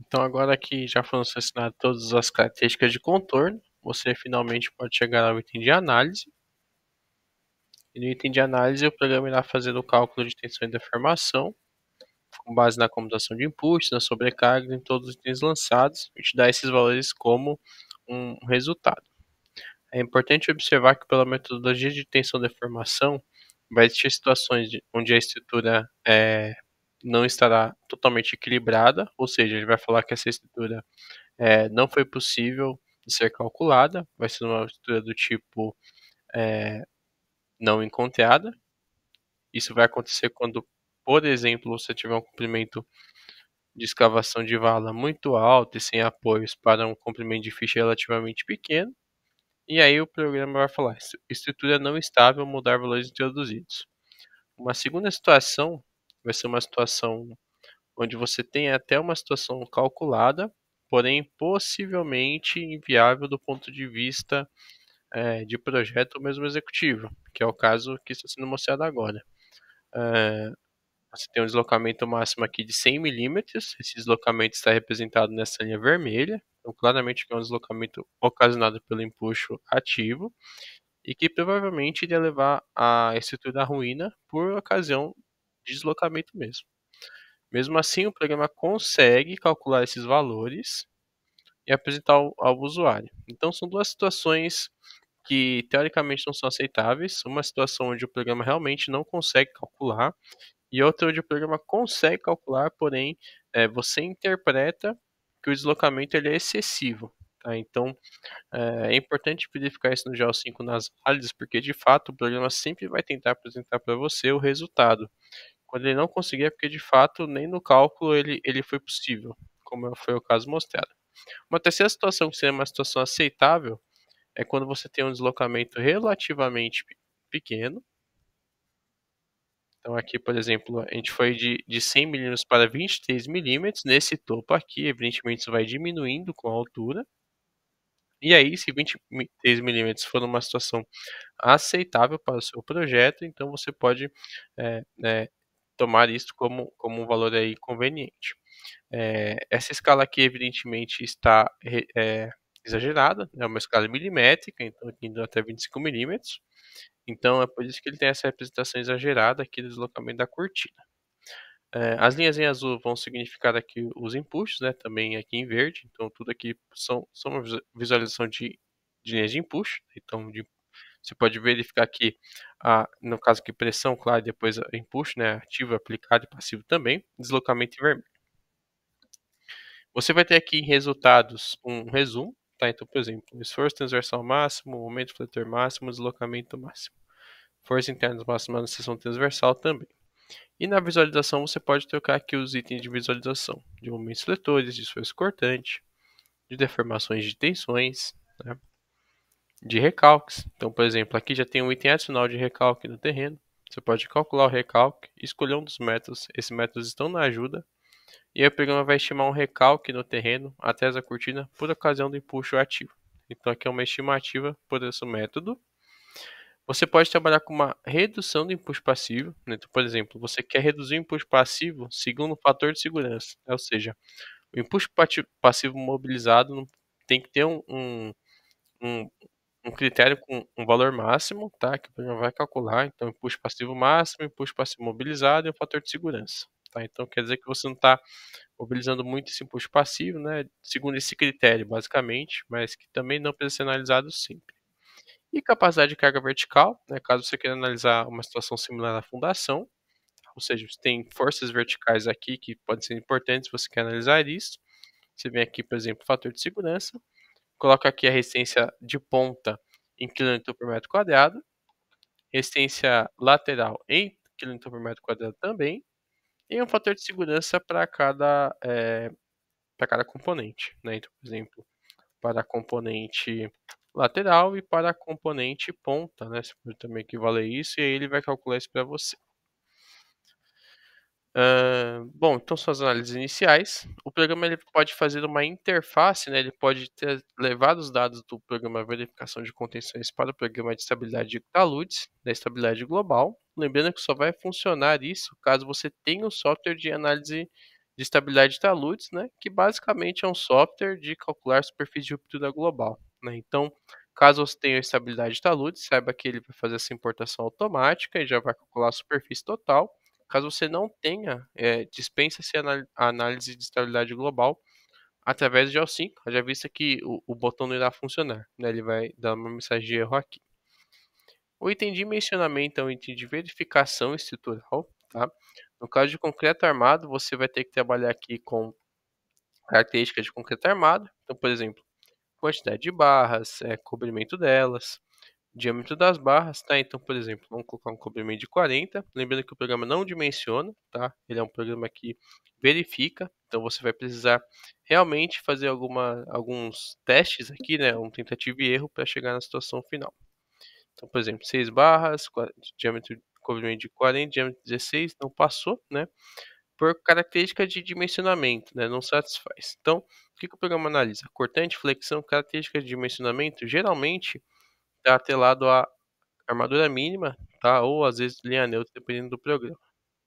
A: Então, agora que já foram selecionadas todas as características de contorno, você finalmente pode chegar ao item de análise. E no item de análise, o programa irá fazer o cálculo de tensão e deformação, com base na computação de impulsos, na sobrecarga, em todos os itens lançados, e te dá esses valores como um resultado. É importante observar que pela metodologia de tensão e deformação, vai existir situações onde a estrutura não estará totalmente equilibrada, ou seja, ele vai falar que essa estrutura não foi possível de ser calculada, vai ser uma estrutura do tipo não encontrada. Isso vai acontecer quando, por exemplo, você tiver um comprimento de escavação de vala muito alto e sem apoios para um comprimento de ficha relativamente pequeno. E aí o programa vai falar, estrutura não estável, mudar valores introduzidos. Uma segunda situação vai ser uma situação onde você tem até uma situação calculada, porém possivelmente inviável do ponto de vista de projeto ou mesmo executivo, que é o caso que está sendo mostrado agora. Você tem um deslocamento máximo aqui de 100 milímetros, esse deslocamento está representado nessa linha vermelha, então claramente é um deslocamento ocasionado pelo empuxo ativo, e que provavelmente iria levar a estrutura à ruína por ocasião de deslocamento mesmo. Mesmo assim, o programa consegue calcular esses valores e apresentar ao usuário. Então, são duas situações que teoricamente não são aceitáveis. Uma situação onde o programa realmente não consegue calcular e outra onde o programa consegue calcular, porém você interpreta que o deslocamento ele é excessivo. tá? Então, é importante verificar isso no GEO 5 nas análises, porque de fato o programa sempre vai tentar apresentar para você o resultado. Quando ele não conseguir é porque de fato nem no cálculo ele foi possível, como foi o caso mostrado. Uma terceira situação que seria uma situação aceitável é quando você tem um deslocamento relativamente pequeno. Então aqui, por exemplo, a gente foi de 100 milímetros para 23 milímetros. Nesse topo aqui, evidentemente, isso vai diminuindo com a altura. E aí, se 23 milímetros for uma situação aceitável para o seu projeto, então você pode tomar isso como um valor aí conveniente. Essa escala aqui, evidentemente, está exagerada, é uma escala milimétrica, então aqui indo até 25 milímetros. Então é por isso que ele tem essa representação exagerada aqui do deslocamento da cortina. As linhas em azul vão significar aqui os empuxos, né, também aqui em verde. Então tudo aqui são uma visualização de linhas de empuxo. Então você pode verificar aqui, no caso aqui, pressão, claro, e depois empuxo, né, ativo, aplicado e passivo também, deslocamento em vermelho. Você vai ter aqui em resultados um resumo, tá? Então, por exemplo, esforço transversal máximo, momento fletor máximo, deslocamento máximo. Força interna máxima na seção transversal também. E na visualização você pode trocar aqui os itens de visualização, de momentos fletores, de esforço cortante, de deformações de tensões, né? De recalques. Então, por exemplo, aqui já tem um item adicional de recalque no terreno. Você pode calcular o recalque e escolher um dos métodos. Esses métodos estão na ajuda. E aí o programa vai estimar um recalque no terreno atrás da cortina por ocasião do empuxo ativo. Então aqui é uma estimativa por esse método. Você pode trabalhar com uma redução do empuxo passivo, né? Então, por exemplo, você quer reduzir o empuxo passivo segundo o fator de segurança, né? Ou seja, o empuxo passivo mobilizado tem que ter um, um critério com um valor máximo, tá? Que o programa vai calcular. Então, empuxo passivo máximo, empuxo passivo mobilizado e um fator de segurança, tá? Então, quer dizer que você não está mobilizando muito esse empuxo passivo, né? Segundo esse critério, basicamente, mas que também não precisa ser analisado sempre. E capacidade de carga vertical, né? Caso você queira analisar uma situação similar à fundação, ou seja, você tem forças verticais aqui que podem ser importantes se você quer analisar isso. Você vem aqui, por exemplo, fator de segurança, coloca aqui a resistência de ponta em kN por metro quadrado, resistência lateral em kN por metro quadrado também, e um fator de segurança para cada componente, né? Então, por exemplo, para a componente lateral e para a componente ponta, né? Você pode também equivaler isso e aí ele vai calcular isso para você. Bom, então são as análises iniciais. O programa ele pode fazer uma interface, né? Ele pode ter levado os dados do programa verificação de contenções para o programa de estabilidade de taludes, da estabilidade global. Lembrando que só vai funcionar isso caso você tenha um software de análise de estabilidade de taludes, né? Que basicamente é um software de calcular a superfície de ruptura global, né? Então, caso você tenha estabilidade de taludes, saiba que ele vai fazer essa importação automática e já vai calcular a superfície total. Caso você não tenha, dispensa-se a análise de estabilidade global através de GEO 5, haja vista que o botão não irá funcionar, né? Ele vai dar uma mensagem de erro aqui. O item de dimensionamento é um item de verificação estrutural, tá? No caso de concreto armado, você vai ter que trabalhar aqui com características de concreto armado. Então, por exemplo, quantidade de barras, cobrimento delas, diâmetro das barras, tá? Então, por exemplo, vamos colocar um cobrimento de 40. Lembrando que o programa não dimensiona, tá? Ele é um programa que verifica. Então, você vai precisar realmente fazer alguns testes aqui, né? Um tentativa e erro para chegar na situação final. Então, por exemplo, 6 barras, diâmetro, cobrimento de 40, diâmetro de 16, não passou, né? Por característica de dimensionamento, né? Não satisfaz. Então, o que o programa analisa? Cortante, flexão, características de dimensionamento, geralmente está atrelado à armadura mínima, tá? Ou às vezes linha neutra, dependendo do programa.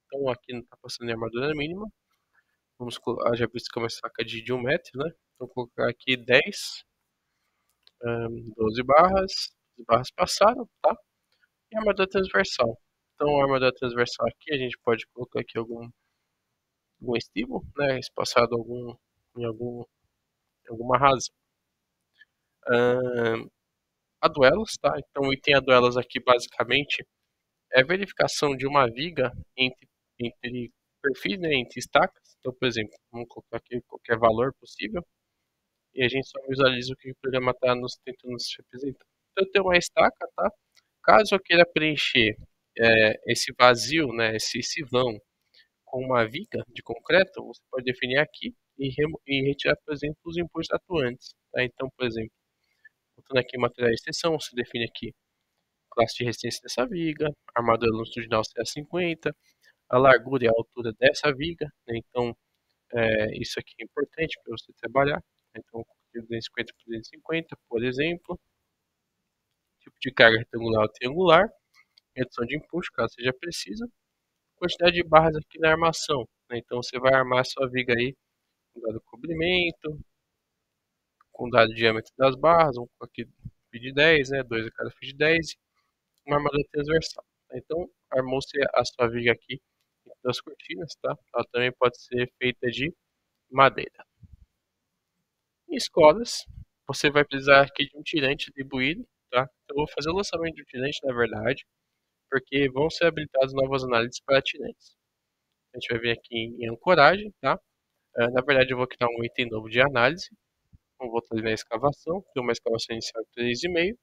A: Então aqui não está passando em armadura mínima. Vamos colocar, já visto que é uma estaca de 1 metro, né? Então colocar aqui 10, 12 barras. As barras passaram, tá? E armadura transversal. Então a armadura transversal aqui a gente pode colocar aqui algum estímulo, né? Espaçado em alguma razão. Ahn, a duelas, tá? Então o item a duelas aqui basicamente é a verificação de uma viga entre perfis, né, entre estacas. Então, por exemplo, vamos colocar aqui qualquer valor possível. e a gente só visualiza o que o programa está tentando nos representar. Então tem uma estaca, tá? Caso eu queira preencher esse vazio, né, esse vão, com uma viga de concreto, você pode definir aqui e retirar, por exemplo, os inputs atuantes. Tá? Então, por exemplo, botando aqui material de extensão, você define aqui classe de resistência dessa viga, armadura longitudinal será 50, a largura e a altura dessa viga. Né? Então, isso aqui é importante para você trabalhar. Então, 250 por 250, por exemplo. Tipo de carga retangular ou triangular. Redução de impulso, caso seja preciso. Quantidade de barras aqui na armação. Né? Então, você vai armar a sua viga aí com dado comprimento, com dado diâmetro das barras, um aqui fio de 10, né? Dois a cada fio de 10, uma armadura transversal. Então, armou-se a sua viga aqui em duas cortinas, tá? Ela também pode ser feita de madeira. Em escolas, você vai precisar aqui de um tirante atribuído, tá? Eu vou fazer o lançamento de um tirante, na verdade, porque vão ser habilitadas novas análises para tirantes. A gente vai vir aqui em ancoragem, tá? Na verdade, eu vou criar um item novo de análise. Vou voltar ali na escavação, tem uma escavação inicial de 3,5.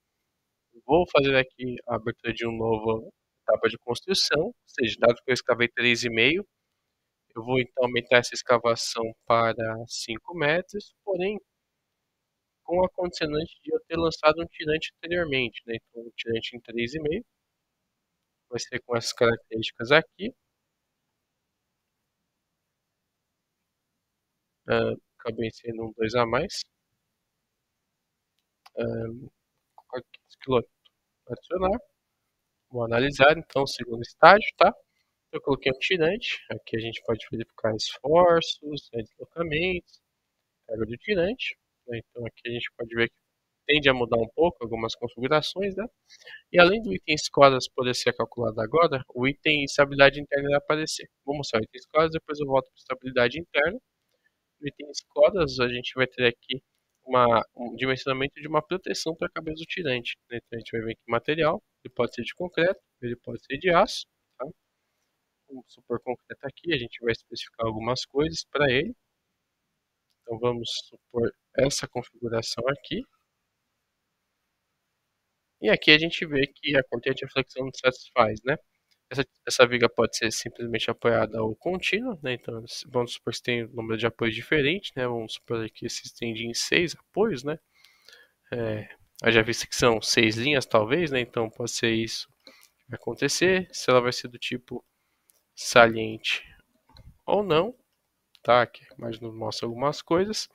A: Vou fazer aqui a abertura de um novo etapa de construção, ou seja, dado que eu escavei 3,5, eu vou então aumentar essa escavação para 5 metros, porém com a condicionante de eu ter lançado um tirante anteriormente, né? Então, um tirante em 3,5 vai ser com essas características aqui. Acabei sendo um 2 a mais. 15 km adicionar. Vou analisar então o segundo estágio, tá? Eu coloquei um tirante. Aqui a gente pode verificar esforços, deslocamentos, carga do tirante. Né? Então aqui a gente pode ver que tende a mudar um pouco algumas configurações, né? E além do item escolas poder ser calculado agora, o item estabilidade interna vai aparecer. Vou mostrar o item escolas, depois eu volto para estabilidade interna. No item escolas, a gente vai ter aqui um dimensionamento de uma proteção para a cabeça do tirante. Né? Então a gente vai ver aqui material, ele pode ser de concreto, ele pode ser de aço. Tá? Vamos supor concreto aqui, a gente vai especificar algumas coisas para ele. Então vamos supor essa configuração aqui. E aqui a gente vê que a corrente de flexão não satisfaz, né? Essa viga pode ser simplesmente apoiada ou contínua, né? Então vamos supor que tem um número de apoios diferente, né? Vamos supor que se estende em 6 apoios, né? Já visto que são 6 linhas, talvez, né? Então pode ser isso que vai acontecer. Se ela vai ser do tipo saliente ou não, tá? Aqui mais nos mostra algumas coisas.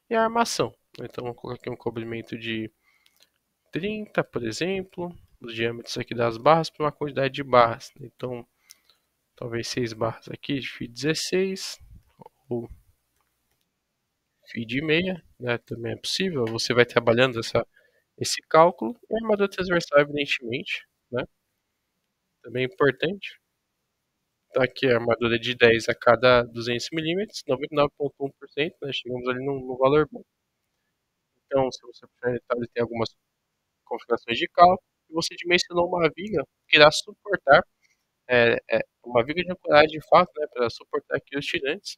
A: E a armação. Então vou colocar aqui um cobrimento de 30, por exemplo, os diâmetros aqui das barras para uma quantidade de barras. Então, talvez 6 barras aqui de fio 16 ou fio de meia, né? Também é possível. Você vai trabalhando esse cálculo. E a armadura transversal, evidentemente, né? Também é importante. Então, aqui a armadura de 10 a cada 200 milímetros, 99,1%, né? Chegamos ali no valor bom. Então, se você puxar ele tem algumas configurações de cálculo. E você dimensionou uma viga que irá suportar uma viga de ancoragem de fato, né, para suportar aqui os tirantes.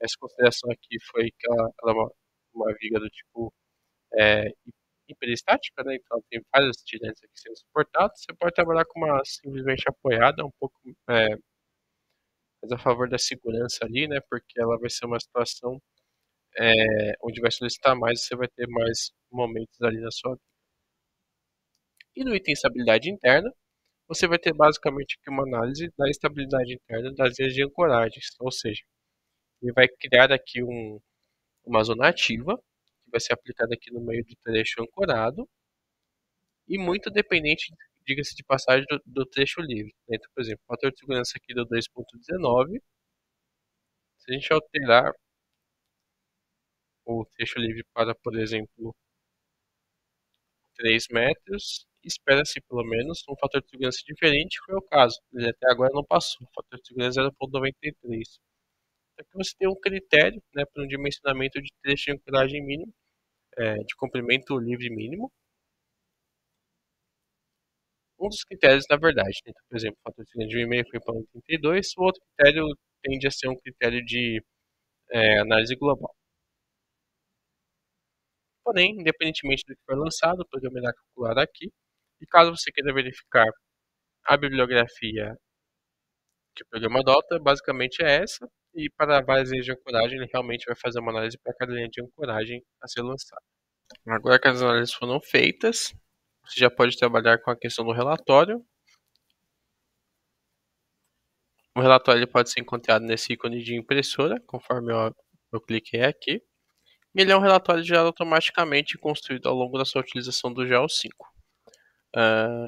A: Essa consideração aqui foi que ela é uma viga do tipo é, hiperestática, né, então tem vários tirantes aqui sendo suportados. Você pode trabalhar com uma simplesmente apoiada, um pouco mais a favor da segurança ali, né, porque ela vai ser uma situação onde vai solicitar mais, você vai ter mais momentos ali na sua vida. E no item estabilidade interna, você vai ter basicamente aqui uma análise da estabilidade interna das linhas de ancoragem, ou seja, ele vai criar aqui uma zona ativa, que vai ser aplicada aqui no meio do trecho ancorado, e muito dependente, diga-se de passagem, do trecho livre. Então, por exemplo, o fator de segurança aqui do 2,19, se a gente alterar o trecho livre para, por exemplo, 3 metros, espera-se pelo menos um fator de segurança diferente, foi o caso. Ele até agora não passou, o fator de segurança 0,93. Aqui você tem um critério, né, para um dimensionamento de trecho de ancoragem mínimo, de comprimento livre mínimo. Um dos critérios, na verdade, né? Então, por exemplo, o fator de segurança de 1,5 foi para 82, o outro critério tende a ser um critério de análise global. Porém, independentemente do que for lançado, o programa irá calcular aqui. E caso você queira verificar a bibliografia que o programa adota, basicamente é essa. E para várias linhas de ancoragem, ele realmente vai fazer uma análise para cada linha de ancoragem a ser lançada. Agora que as análises foram feitas, você já pode trabalhar com a questão do relatório. O relatório ele pode ser encontrado nesse ícone de impressora, conforme eu cliquei aqui. E ele é um relatório gerado automaticamente e construído ao longo da sua utilização do GEO5.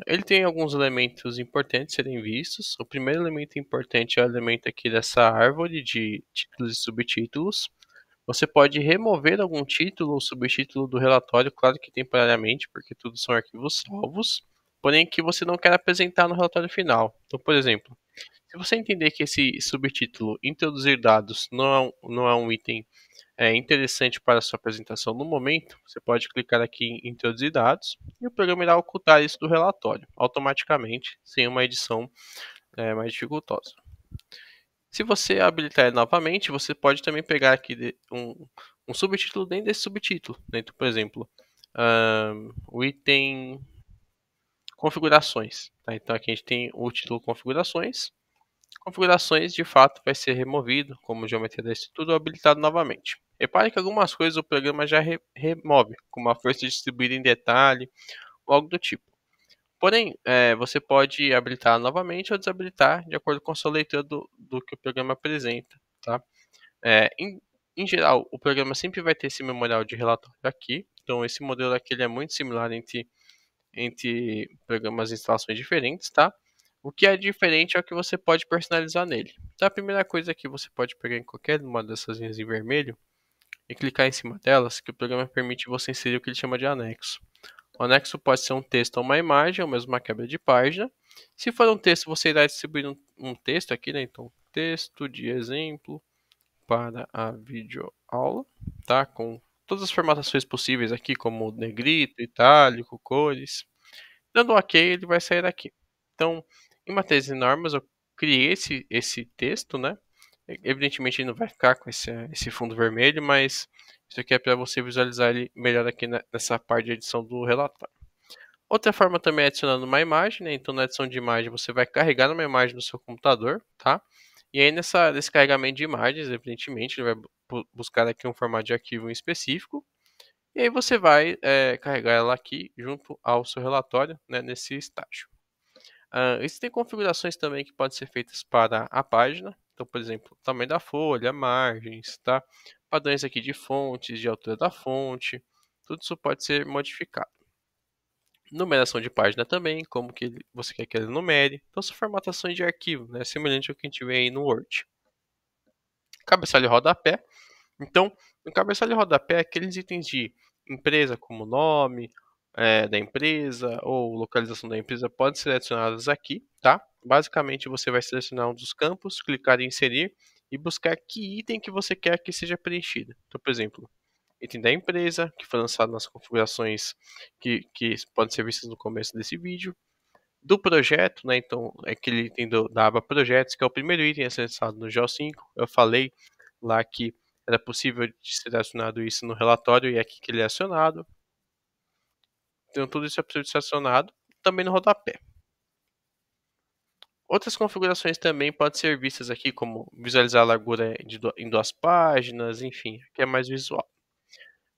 A: Ele tem alguns elementos importantes a serem vistos. O primeiro elemento importante é o elemento aqui dessa árvore de títulos e subtítulos. Você pode remover algum título ou subtítulo do relatório, claro que temporariamente, porque tudo são arquivos salvos, porém que você não quer apresentar no relatório final. Então, por exemplo, se você entender que esse subtítulo, introduzir dados, não é um item interessante para a sua apresentação no momento, você pode clicar aqui em introduzir dados e o programa irá ocultar isso do relatório, automaticamente, sem uma edição mais dificultosa. Se você habilitar ele novamente, você pode também pegar aqui um subtítulo dentro desse subtítulo. Dentro, por exemplo, o item configurações. Tá? Então aqui a gente tem o título configurações. Configurações de fato vai ser removido, como geometria da estrutura, ou habilitado novamente. Repare que algumas coisas o programa já remove, como a força distribuída em detalhe, ou algo do tipo. Porém, você pode habilitar novamente ou desabilitar de acordo com a sua leitura do que o programa apresenta. Tá? É, em, em geral, o programa sempre vai ter esse memorial de relatório aqui. Então, esse modelo aqui ele é muito similar entre programas e instalações diferentes. Tá? O que é diferente é o que você pode personalizar nele. Então, a primeira coisa que você pode pegar em qualquer uma dessas linhas em vermelho e clicar em cima delas, que o programa permite você inserir o que ele chama de anexo. O anexo pode ser um texto ou uma imagem, ou mesmo uma quebra de página. Se for um texto, você irá distribuir um texto aqui, né? Então, texto de exemplo para a videoaula, tá? Com todas as formatações possíveis aqui, como negrito, itálico, cores. Dando OK, ele vai sair aqui. Então, em matérias de normas, eu criei esse texto, né? Evidentemente, ele não vai ficar com esse fundo vermelho, mas isso aqui é para você visualizar ele melhor aqui nessa parte de edição do relatório. Outra forma também é adicionando uma imagem, né? Então, na edição de imagem, você vai carregar uma imagem no seu computador, tá? E aí, nesse carregamento de imagens, evidentemente, ele vai buscar aqui um formato de arquivo em específico. E aí você vai carregar ela aqui junto ao seu relatório, né, nesse estágio. Existem configurações também que podem ser feitas para a página. Então, por exemplo, tamanho da folha, margens, tá? Padrões aqui de fontes, de altura da fonte. Tudo isso pode ser modificado. Numeração de página também, como que você quer que ele numere. Então, são formatações de arquivo, né? Semelhante ao que a gente vê aí no Word. Cabeçalho e rodapé. Então, no cabeçalho e rodapé, aqueles itens de empresa, como nome da empresa ou localização da empresa, podem ser adicionados aqui, tá? Basicamente, você vai selecionar um dos campos, clicar em inserir e buscar que item que você quer que seja preenchido. Então, por exemplo, item da empresa, que foi lançado nas configurações que podem ser vistas no começo desse vídeo. Do projeto, né? Então, é aquele item da aba projetos, que é o primeiro item a ser lançado no GEO5. Eu falei lá que era possível de ser acionado isso no relatório e é aqui que ele é acionado. Então, tudo isso é possível de ser acionado também no rodapé. Outras configurações também podem ser vistas aqui, como visualizar a largura em duas páginas, enfim, que é mais visual.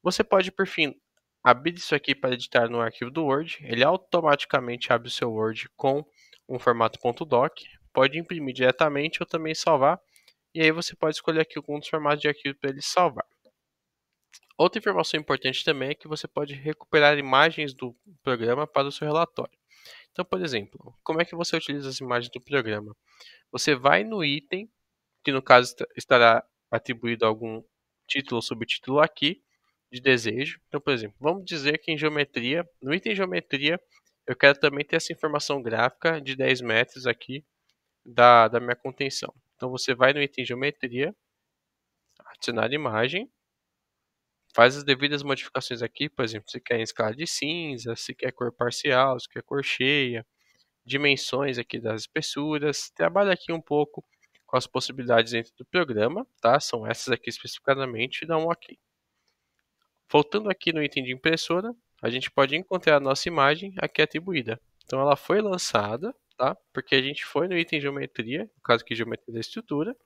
A: Você pode, por fim, abrir isso aqui para editar no arquivo do Word. Ele automaticamente abre o seu Word com um formato .doc. Pode imprimir diretamente ou também salvar. E aí você pode escolher aqui alguns formatos de arquivo para ele salvar. Outra informação importante também é que você pode recuperar imagens do programa para o seu relatório. Então, por exemplo, como é que você utiliza as imagens do programa? Você vai no item, que no caso estará atribuído algum título ou subtítulo aqui, de desejo. Então, por exemplo, vamos dizer que em geometria, no item geometria, eu quero também ter essa informação gráfica de 10 metros aqui da minha contenção. Então, você vai no item geometria, adicionar imagem, faz as devidas modificações aqui, por exemplo, se quer em escala de cinza, se quer cor parcial, se quer cor cheia, dimensões aqui das espessuras, trabalha aqui um pouco com as possibilidades dentro do programa, tá? São essas aqui especificadamente, e dá um OK. Voltando aqui no item de impressora, a gente pode encontrar a nossa imagem aqui atribuída. Então ela foi lançada, tá? Porque a gente foi no item geometria, no caso aqui geometria da estrutura,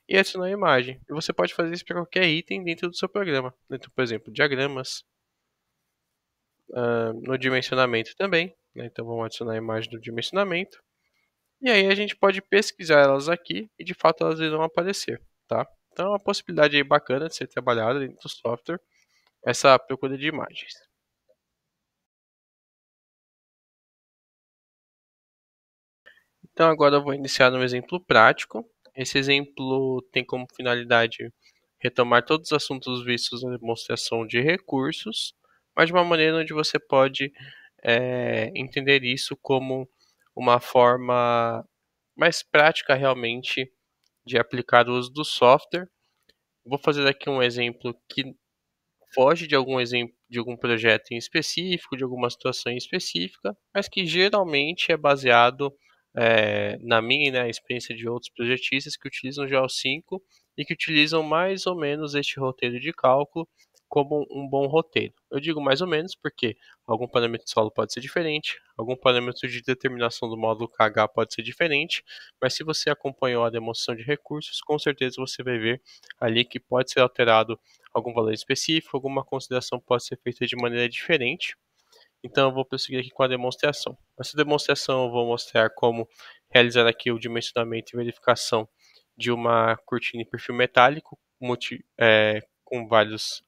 A: e adicionou a imagem. E você pode fazer isso para qualquer item dentro do seu programa. Dentro, por exemplo, diagramas, no dimensionamento também, né? Então vamos adicionar a imagem do dimensionamento. E aí a gente pode pesquisar elas aqui e de fato elas irão aparecer, tá? Então é uma possibilidade aí bacana de ser trabalhada dentro do software, essa procura de imagens. Então agora eu vou iniciar um exemplo prático. Esse exemplo tem como finalidade retomar todos os assuntos vistos na demonstração de recursos, mas de uma maneira onde você pode entender isso como uma forma mais prática realmente de aplicar o uso do software. Vou fazer aqui um exemplo que foge de algum exemplo de algum projeto em específico, de alguma situação em específica, mas que geralmente é baseado na minha e na experiência de outros projetistas que utilizam GEO5 e que utilizam mais ou menos este roteiro de cálculo como um bom roteiro. Eu digo mais ou menos porque algum parâmetro de solo pode ser diferente, algum parâmetro de determinação do módulo KH pode ser diferente, mas se você acompanhou a demonstração de recursos, com certeza você vai ver ali que pode ser alterado algum valor específico, alguma consideração pode ser feita de maneira diferente. Então eu vou prosseguir aqui com a demonstração. Nessa demonstração eu vou mostrar como realizar aqui o dimensionamento e verificação de uma cortina em perfil metálico com vários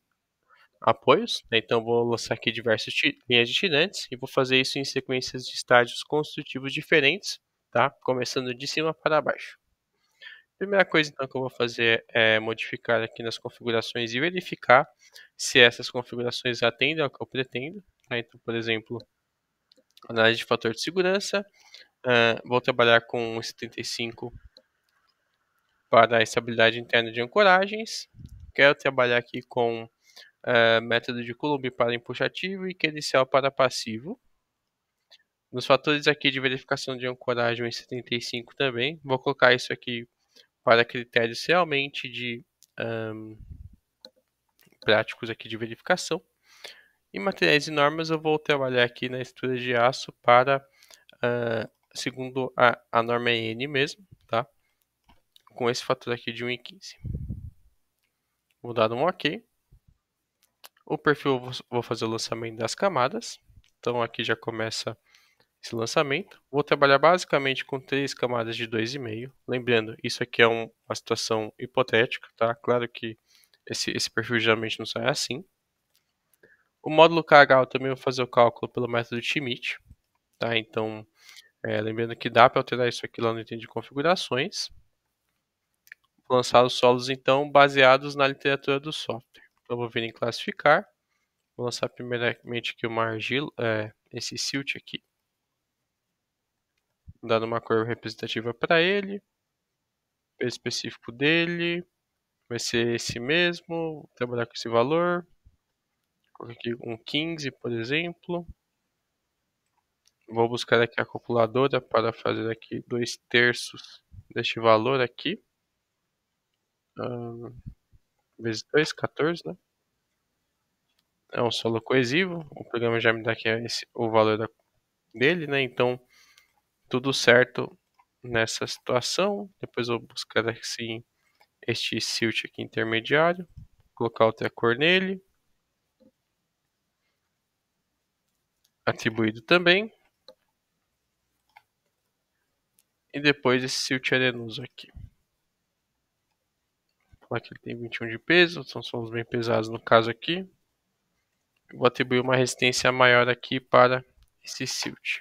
A: apoios, né? Então eu vou lançar aqui diversas linhas de tirantes e vou fazer isso em sequências de estágios construtivos diferentes, tá? Começando de cima para baixo. Primeira coisa então que eu vou fazer é modificar aqui nas configurações e verificar se essas configurações atendem ao que eu pretendo, tá? Então, por exemplo, análise de fator de segurança, vou trabalhar com 75 para a estabilidade interna de ancoragens, quero trabalhar aqui com método de Coulomb para empuxo ativo e credencial para passivo. Nos fatores aqui de verificação de ancoragem em 75 também, vou colocar isso aqui para critérios realmente de práticos aqui de verificação. Em materiais e normas, eu vou trabalhar aqui na estrutura de aço para, segundo a norma EN mesmo, tá? Com esse fator aqui de 1,15. Vou dar um OK. O perfil eu vou fazer o lançamento das camadas. Então aqui já começa esse lançamento. Vou trabalhar basicamente com 3 camadas de 2,5. Lembrando, isso aqui é uma situação hipotética, tá? Claro que esse perfil geralmente não sai assim. O módulo KH eu também vou fazer o cálculo pelo método Schmidt, tá? Então, lembrando que dá para alterar isso aqui lá no item de configurações. Vou lançar os solos, então, baseados na literatura do software. Então, vou vir em classificar. Vou lançar primeiramente aqui uma argila, esse silt aqui, dando uma cor representativa para ele. O peso específico dele vai ser esse mesmo. Vou trabalhar com esse valor. Vou colocar aqui um 15, por exemplo. Vou buscar aqui a calculadora para fazer aqui 2/3 deste valor aqui. Vezes 2, 14, né? É um solo coesivo. O programa já me dá aqui o valor dele, né? Então, tudo certo nessa situação. Depois eu vou buscar assim este silt aqui intermediário. Colocar outra cor nele. Atribuído também. E depois esse silt arenoso aqui. Vou falar que ele tem 21 de peso. São solos bem pesados no caso aqui. Vou atribuir uma resistência maior aqui para esse silt.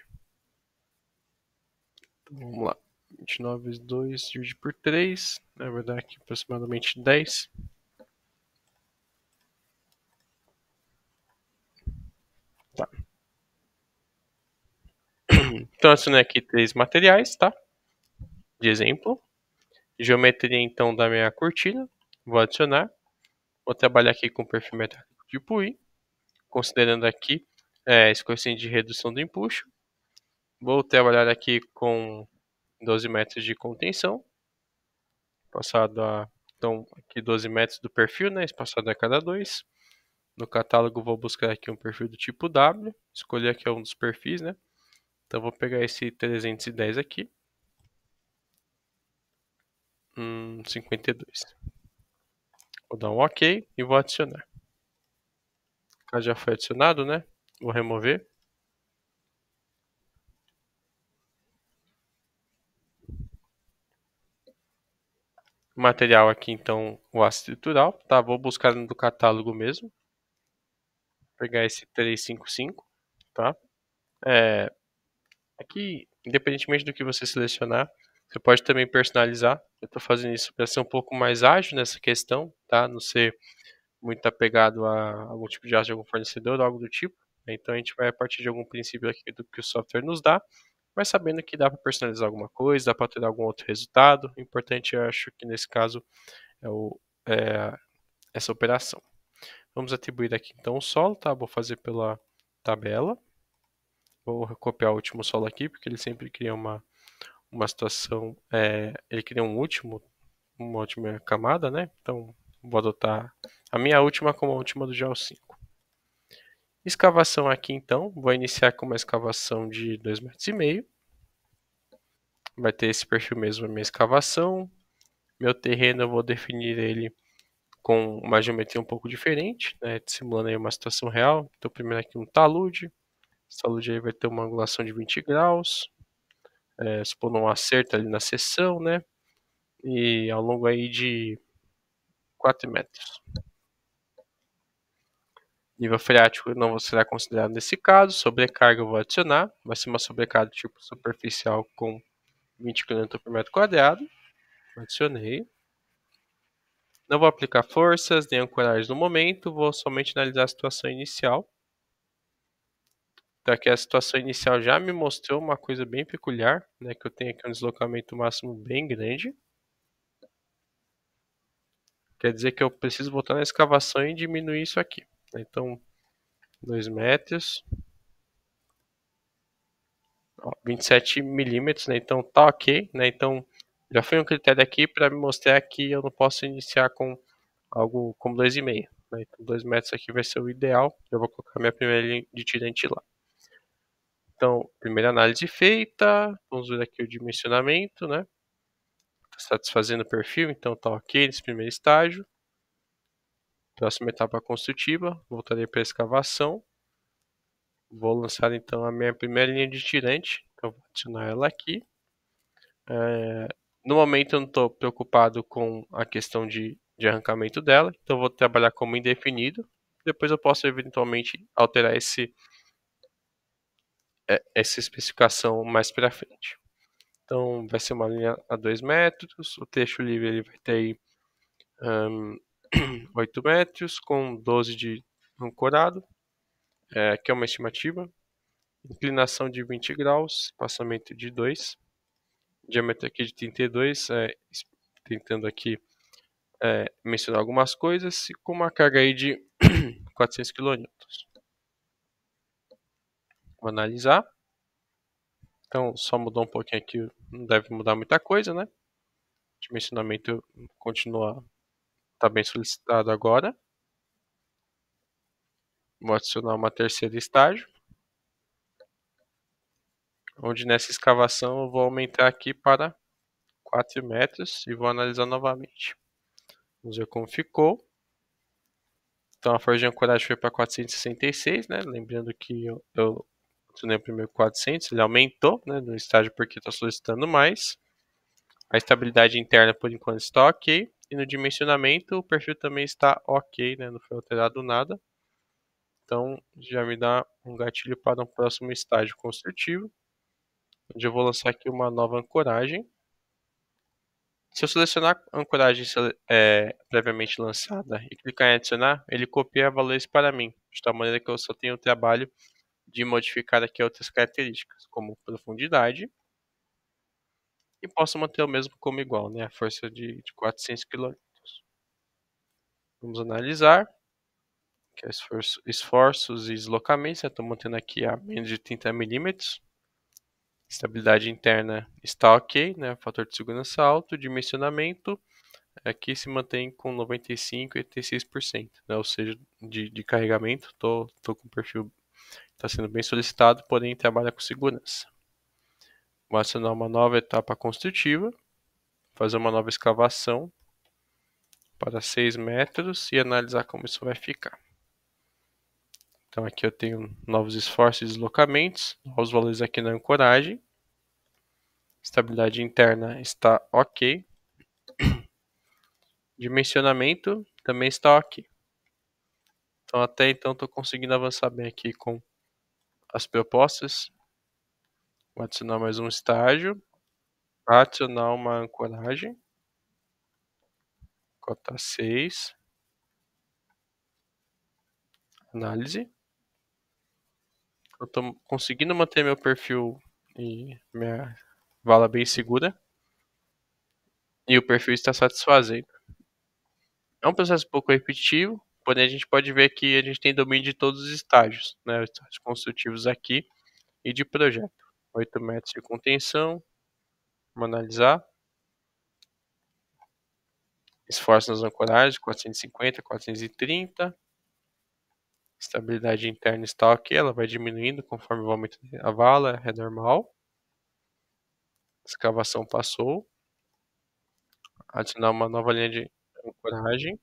A: Então, vamos lá. 29 vezes 2 dividido por 3. Vai dar aqui aproximadamente 10. Tá. Então, adicionei aqui 3 materiais, tá? De exemplo. Geometria, então, da minha cortina. Vou adicionar. Vou trabalhar aqui com perfil metálico tipo I. Considerando aqui esse coeficiente de redução do empuxo. Vou trabalhar aqui com 12 metros de contenção. Passado a, então, aqui 12 metros do perfil, né? Espaçado a cada 2. No catálogo vou buscar aqui um perfil do tipo W, escolher aqui um dos perfis, né? Então vou pegar esse 310 aqui, 52. Vou dar um OK e vou adicionar. Já foi adicionado, né? Vou remover. O material aqui, então, o aço estrutural, tá? Vou buscar no do catálogo mesmo. Pegar esse 355, tá? Aqui, independentemente do que você selecionar, você pode também personalizar. Eu estou fazendo isso para ser um pouco mais ágil nessa questão, tá? Não ser muito apegado a algum tipo de aço de algum fornecedor ou algo do tipo. Então a gente vai a partir de algum princípio aqui do que o software nos dá, mas sabendo que dá para personalizar alguma coisa, dá para ter algum outro resultado. O importante, eu acho que nesse caso, é, é essa operação. Vamos atribuir aqui então o solo, tá? Vou fazer pela tabela. Vou copiar o último solo aqui, porque ele sempre cria uma situação, ele cria uma última camada, né? Então vou adotar a minha última como a última do GEO 5. Escavação aqui então, vou iniciar com uma escavação de 2,5 metros. Vai ter esse perfil mesmo a minha escavação. Meu terreno eu vou definir ele com uma geometria um pouco diferente, né? Simulando aí uma situação real. Então primeiro aqui um talude. Esse talude aí vai ter uma angulação de 20 graus. Supondo um acerto ali na seção, né? E ao longo aí de 4 metros. Nível freático não será considerado nesse caso. Sobrecarga eu vou adicionar. Vai ser uma sobrecarga tipo superficial com 20 kN por metro quadrado. Adicionei. Não vou aplicar forças nem ancoragem no momento. Vou somente analisar a situação inicial. Então aqui a situação inicial já me mostrou uma coisa bem peculiar, né? Que eu tenho aqui um deslocamento máximo bem grande. Quer dizer que eu preciso voltar na escavação e diminuir isso aqui. Então, 2 metros. 27 milímetros, né? Então tá ok, né? Então já foi um critério aqui para me mostrar que eu não posso iniciar com algo como 2,5, né? Então 2 metros aqui vai ser o ideal. Eu vou colocar minha primeira linha de tirante lá. Então, primeira análise feita, vamos ver aqui o dimensionamento, né? Tá satisfazendo o perfil, então tá ok nesse primeiro estágio. Próxima etapa construtiva, voltarei para a escavação. Vou lançar então a minha primeira linha de tirante, então vou adicionar ela aqui. No momento eu não estou preocupado com a questão de arrancamento dela, então eu vou trabalhar como indefinido. Depois eu posso eventualmente alterar essa especificação mais para frente. Então vai ser uma linha a 2 metros, o trecho livre ele vai ter aí, 8 metros com 12 de ancorado, que é uma estimativa. Inclinação de 20 graus, espaçamento de 2, diâmetro aqui de 32, tentando aqui mencionar algumas coisas, com uma carga aí de 400 kN. Vou analisar. Então, só mudou um pouquinho aqui, não deve mudar muita coisa, né? O dimensionamento continua, está bem solicitado agora. Vou adicionar uma terceira estágio, onde nessa escavação eu vou aumentar aqui para 4 metros e vou analisar novamente. Vamos ver como ficou. Então a força de ancoragem foi para 466, né? Lembrando que eu adicionei o primeiro 400, ele aumentou, né, no estágio porque está solicitando mais. A estabilidade interna por enquanto está ok. E no dimensionamento o perfil também está ok, né? Não foi alterado nada. Então já me dá um gatilho para um próximo estágio construtivo, onde eu vou lançar aqui uma nova ancoragem. Se eu selecionar a ancoragem previamente lançada e clicar em adicionar, ele copia valores para mim, de tal maneira que eu só tenho o trabalho de modificar aqui outras características, como profundidade, e posso manter o mesmo como igual, né? A força de 400 kN. Vamos analisar, que é esforços e deslocamentos. Estou mantendo aqui a menos de 30 milímetros. Estabilidade interna está ok, né? Fator de segurança alto, dimensionamento aqui se mantém com 95 e 86%, né? Ou seja, de carregamento, tô com o perfil, está sendo bem solicitado, porém trabalha com segurança. Vou acionar uma nova etapa construtiva, fazer uma nova escavação para 6 metros e analisar como isso vai ficar. Então aqui eu tenho novos esforços e deslocamentos, novos valores aqui na ancoragem. Estabilidade interna está ok. Dimensionamento também está ok. Então até então estou conseguindo avançar bem aqui com as propostas. Vou adicionar mais um estágio. Adicionar uma ancoragem. Cota 6. Análise. Eu estou conseguindo manter meu perfil e minha vala bem segura. E o perfil está satisfazendo. É um processo um pouco repetitivo, porém a gente pode ver que a gente tem domínio de todos os estágios, né? Os estágios construtivos aqui e de projeto. 8 metros de contenção. Vamos analisar. Esforço nas ancoragens, 450, 430. Estabilidade interna está ok, ela vai diminuindo conforme o aumento da vala, é normal. Escavação passou. Adicionar uma nova linha de ancoragem.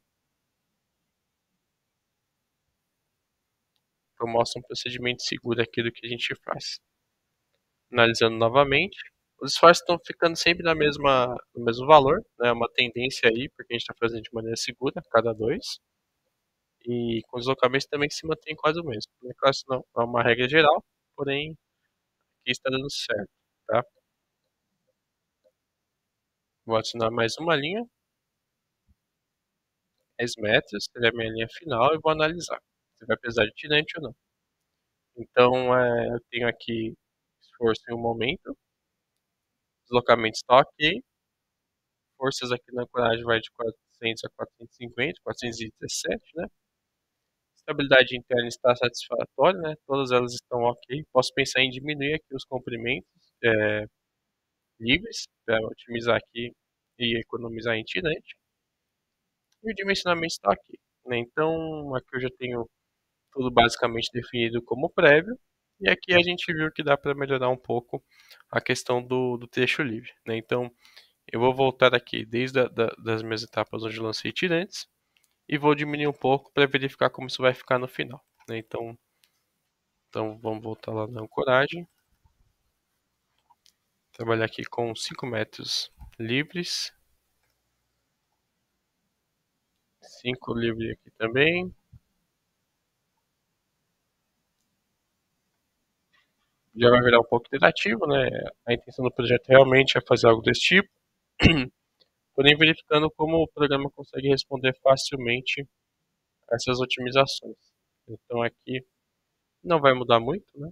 A: Então mostra um procedimento seguro aqui do que a gente faz. Analisando novamente. Os esforços estão ficando sempre no mesmo valor, né? Uma tendência aí, porque a gente está fazendo de maneira segura, cada dois. E com os deslocamentos também se mantém quase o mesmo. Não é claro, isso não é uma regra geral, porém aqui está dando certo, tá? Vou adicionar mais uma linha, 10 metros, seria a minha linha final, e vou analisar se vai precisar de tirante ou não. Então, eu tenho aqui esforço em um momento, deslocamento está ok, forças aqui na ancoragem vai de 400 a 450, 417, né? Estabilidade interna está satisfatória, né? Todas elas estão ok. Posso pensar em diminuir aqui os comprimentos livres para otimizar aqui e economizar em tirante. E o dimensionamento está aqui, né? Então, aqui eu já tenho tudo basicamente definido como prévio. E aqui a gente viu que dá para melhorar um pouco a questão do trecho livre, né? Então, eu vou voltar aqui desde das minhas etapas onde eu lancei tirantes e vou diminuir um pouco para verificar como isso vai ficar no final, né? Então vamos voltar lá na ancoragem. Trabalhar aqui com 5 metros livres. 5 livres aqui também. Já vai virar um pouco interativo, né? A intenção do projeto realmente é fazer algo desse tipo. Porém, verificando como o programa consegue responder facilmente a essas otimizações. Então aqui não vai mudar muito, né?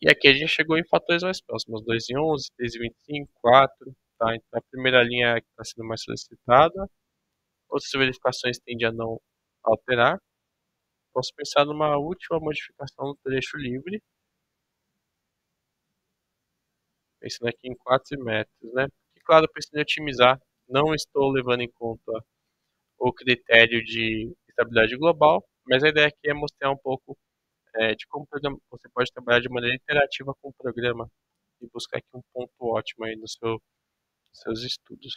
A: E aqui a gente chegou em fatores mais próximos, 2 em 11, 3 em 25, 4. Tá? Então a primeira linha é que está sendo mais solicitada. Outras verificações tendem a não alterar. Posso pensar numa última modificação do trecho livre, pensando aqui em 4 metros, né? E claro, preciso otimizar. Não estou levando em conta o critério de estabilidade global, mas a ideia aqui é mostrar um pouco de como você pode trabalhar de maneira interativa com o programa e buscar aqui um ponto ótimo aí nos seus estudos.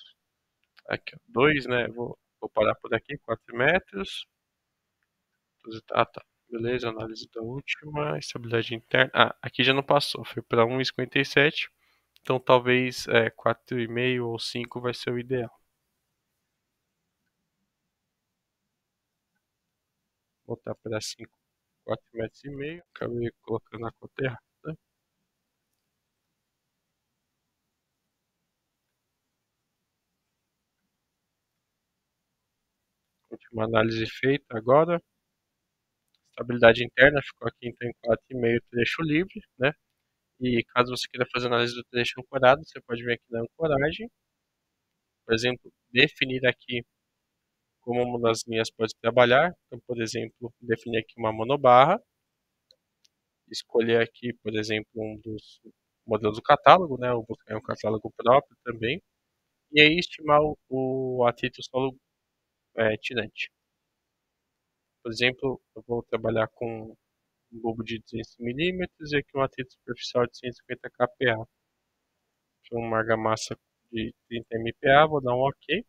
A: Aqui, 2, né? Vou parar por aqui, 4 metros. Ah, tá. Beleza, análise da última, estabilidade interna. Ah, aqui já não passou, foi para 1,57. Então talvez 4,5 ou 5 vai ser o ideal. Voltar para 5, 4 metros e meio. Acabei colocando a conta errada. Última análise feita agora. Estabilidade interna ficou aqui então em 4,5 trecho livre, né? E caso você queira fazer análise do trecho ancorado, você pode vir aqui na ancoragem. Por exemplo, definir aqui como uma das linhas pode trabalhar. Então, por exemplo, definir aqui uma monobarra. Escolher aqui, por exemplo, um dos modelos do catálogo, né? Ou buscar um catálogo próprio também. e aí estimar o atrito solo tirante. Por exemplo, eu vou trabalhar com um bulbo de 200 milímetros e aqui um atrito superficial de 150 kPa. Uma argamassa de 30 MPa, vou dar um OK.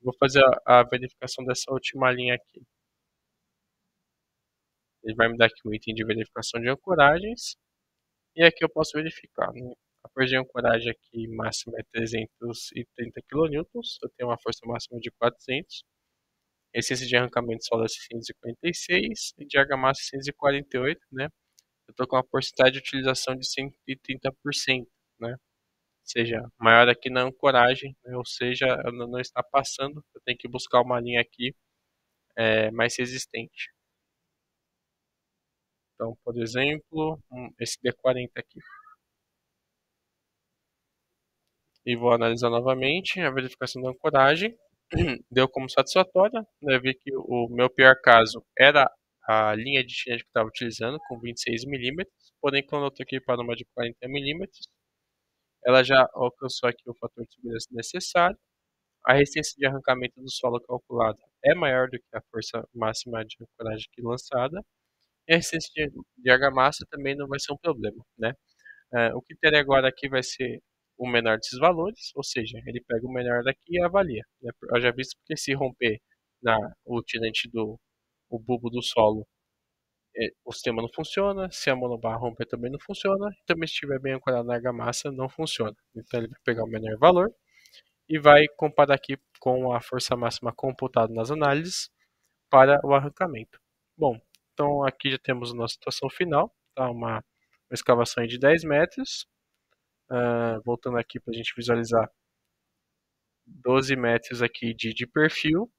A: Vou fazer a verificação dessa última linha aqui. Ele vai me dar aqui o item de verificação de ancoragens. E aqui eu posso verificar, né? A força de ancoragem aqui máxima é 330 kN. Eu tenho uma força máxima de 400. Essência de arrancamento solo é 646 e de argamassa 648, né? Eu estou com uma porcentagem de utilização de 130%, né? Ou seja, maior aqui na ancoragem, né? Ou seja, não está passando. Eu tenho que buscar uma linha aqui mais resistente. Então, por exemplo, esse D40 aqui. E vou analisar novamente a verificação da ancoragem. Deu como satisfatória, né? Vi que o meu pior caso era a linha de tirante que eu estava utilizando, com 26 milímetros, porém quando eu troquei para uma de 40 milímetros, ela já alcançou aqui o fator de segurança necessário. A resistência de arrancamento do solo calculada é maior do que a força máxima de ancoragem aqui lançada. E a resistência de argamassa também não vai ser um problema, né? O que terei agora aqui vai ser o menor desses valores, ou seja, ele pega o menor daqui e avalia, né? Eu já visto que se romper o tirante o bulbo do solo, o sistema não funciona, se a monobarra romper também não funciona, e também se estiver bem ancorado na argamassa não funciona. Então ele vai pegar o menor valor e vai comparar aqui com a força máxima computada nas análises para o arrancamento. Bom, então aqui já temos a nossa situação final, tá? Uma escavação de 10 metros. Voltando aqui para a gente visualizar 12 metros aqui de perfil,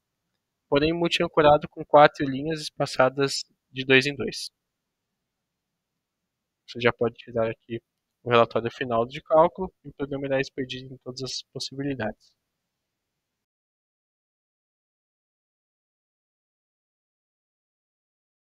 A: porém multi-ancorado com 4 linhas espaçadas de 2 em 2. Você já pode tirar aqui o relatório final de cálculo e o programa irá expedir em todas as possibilidades.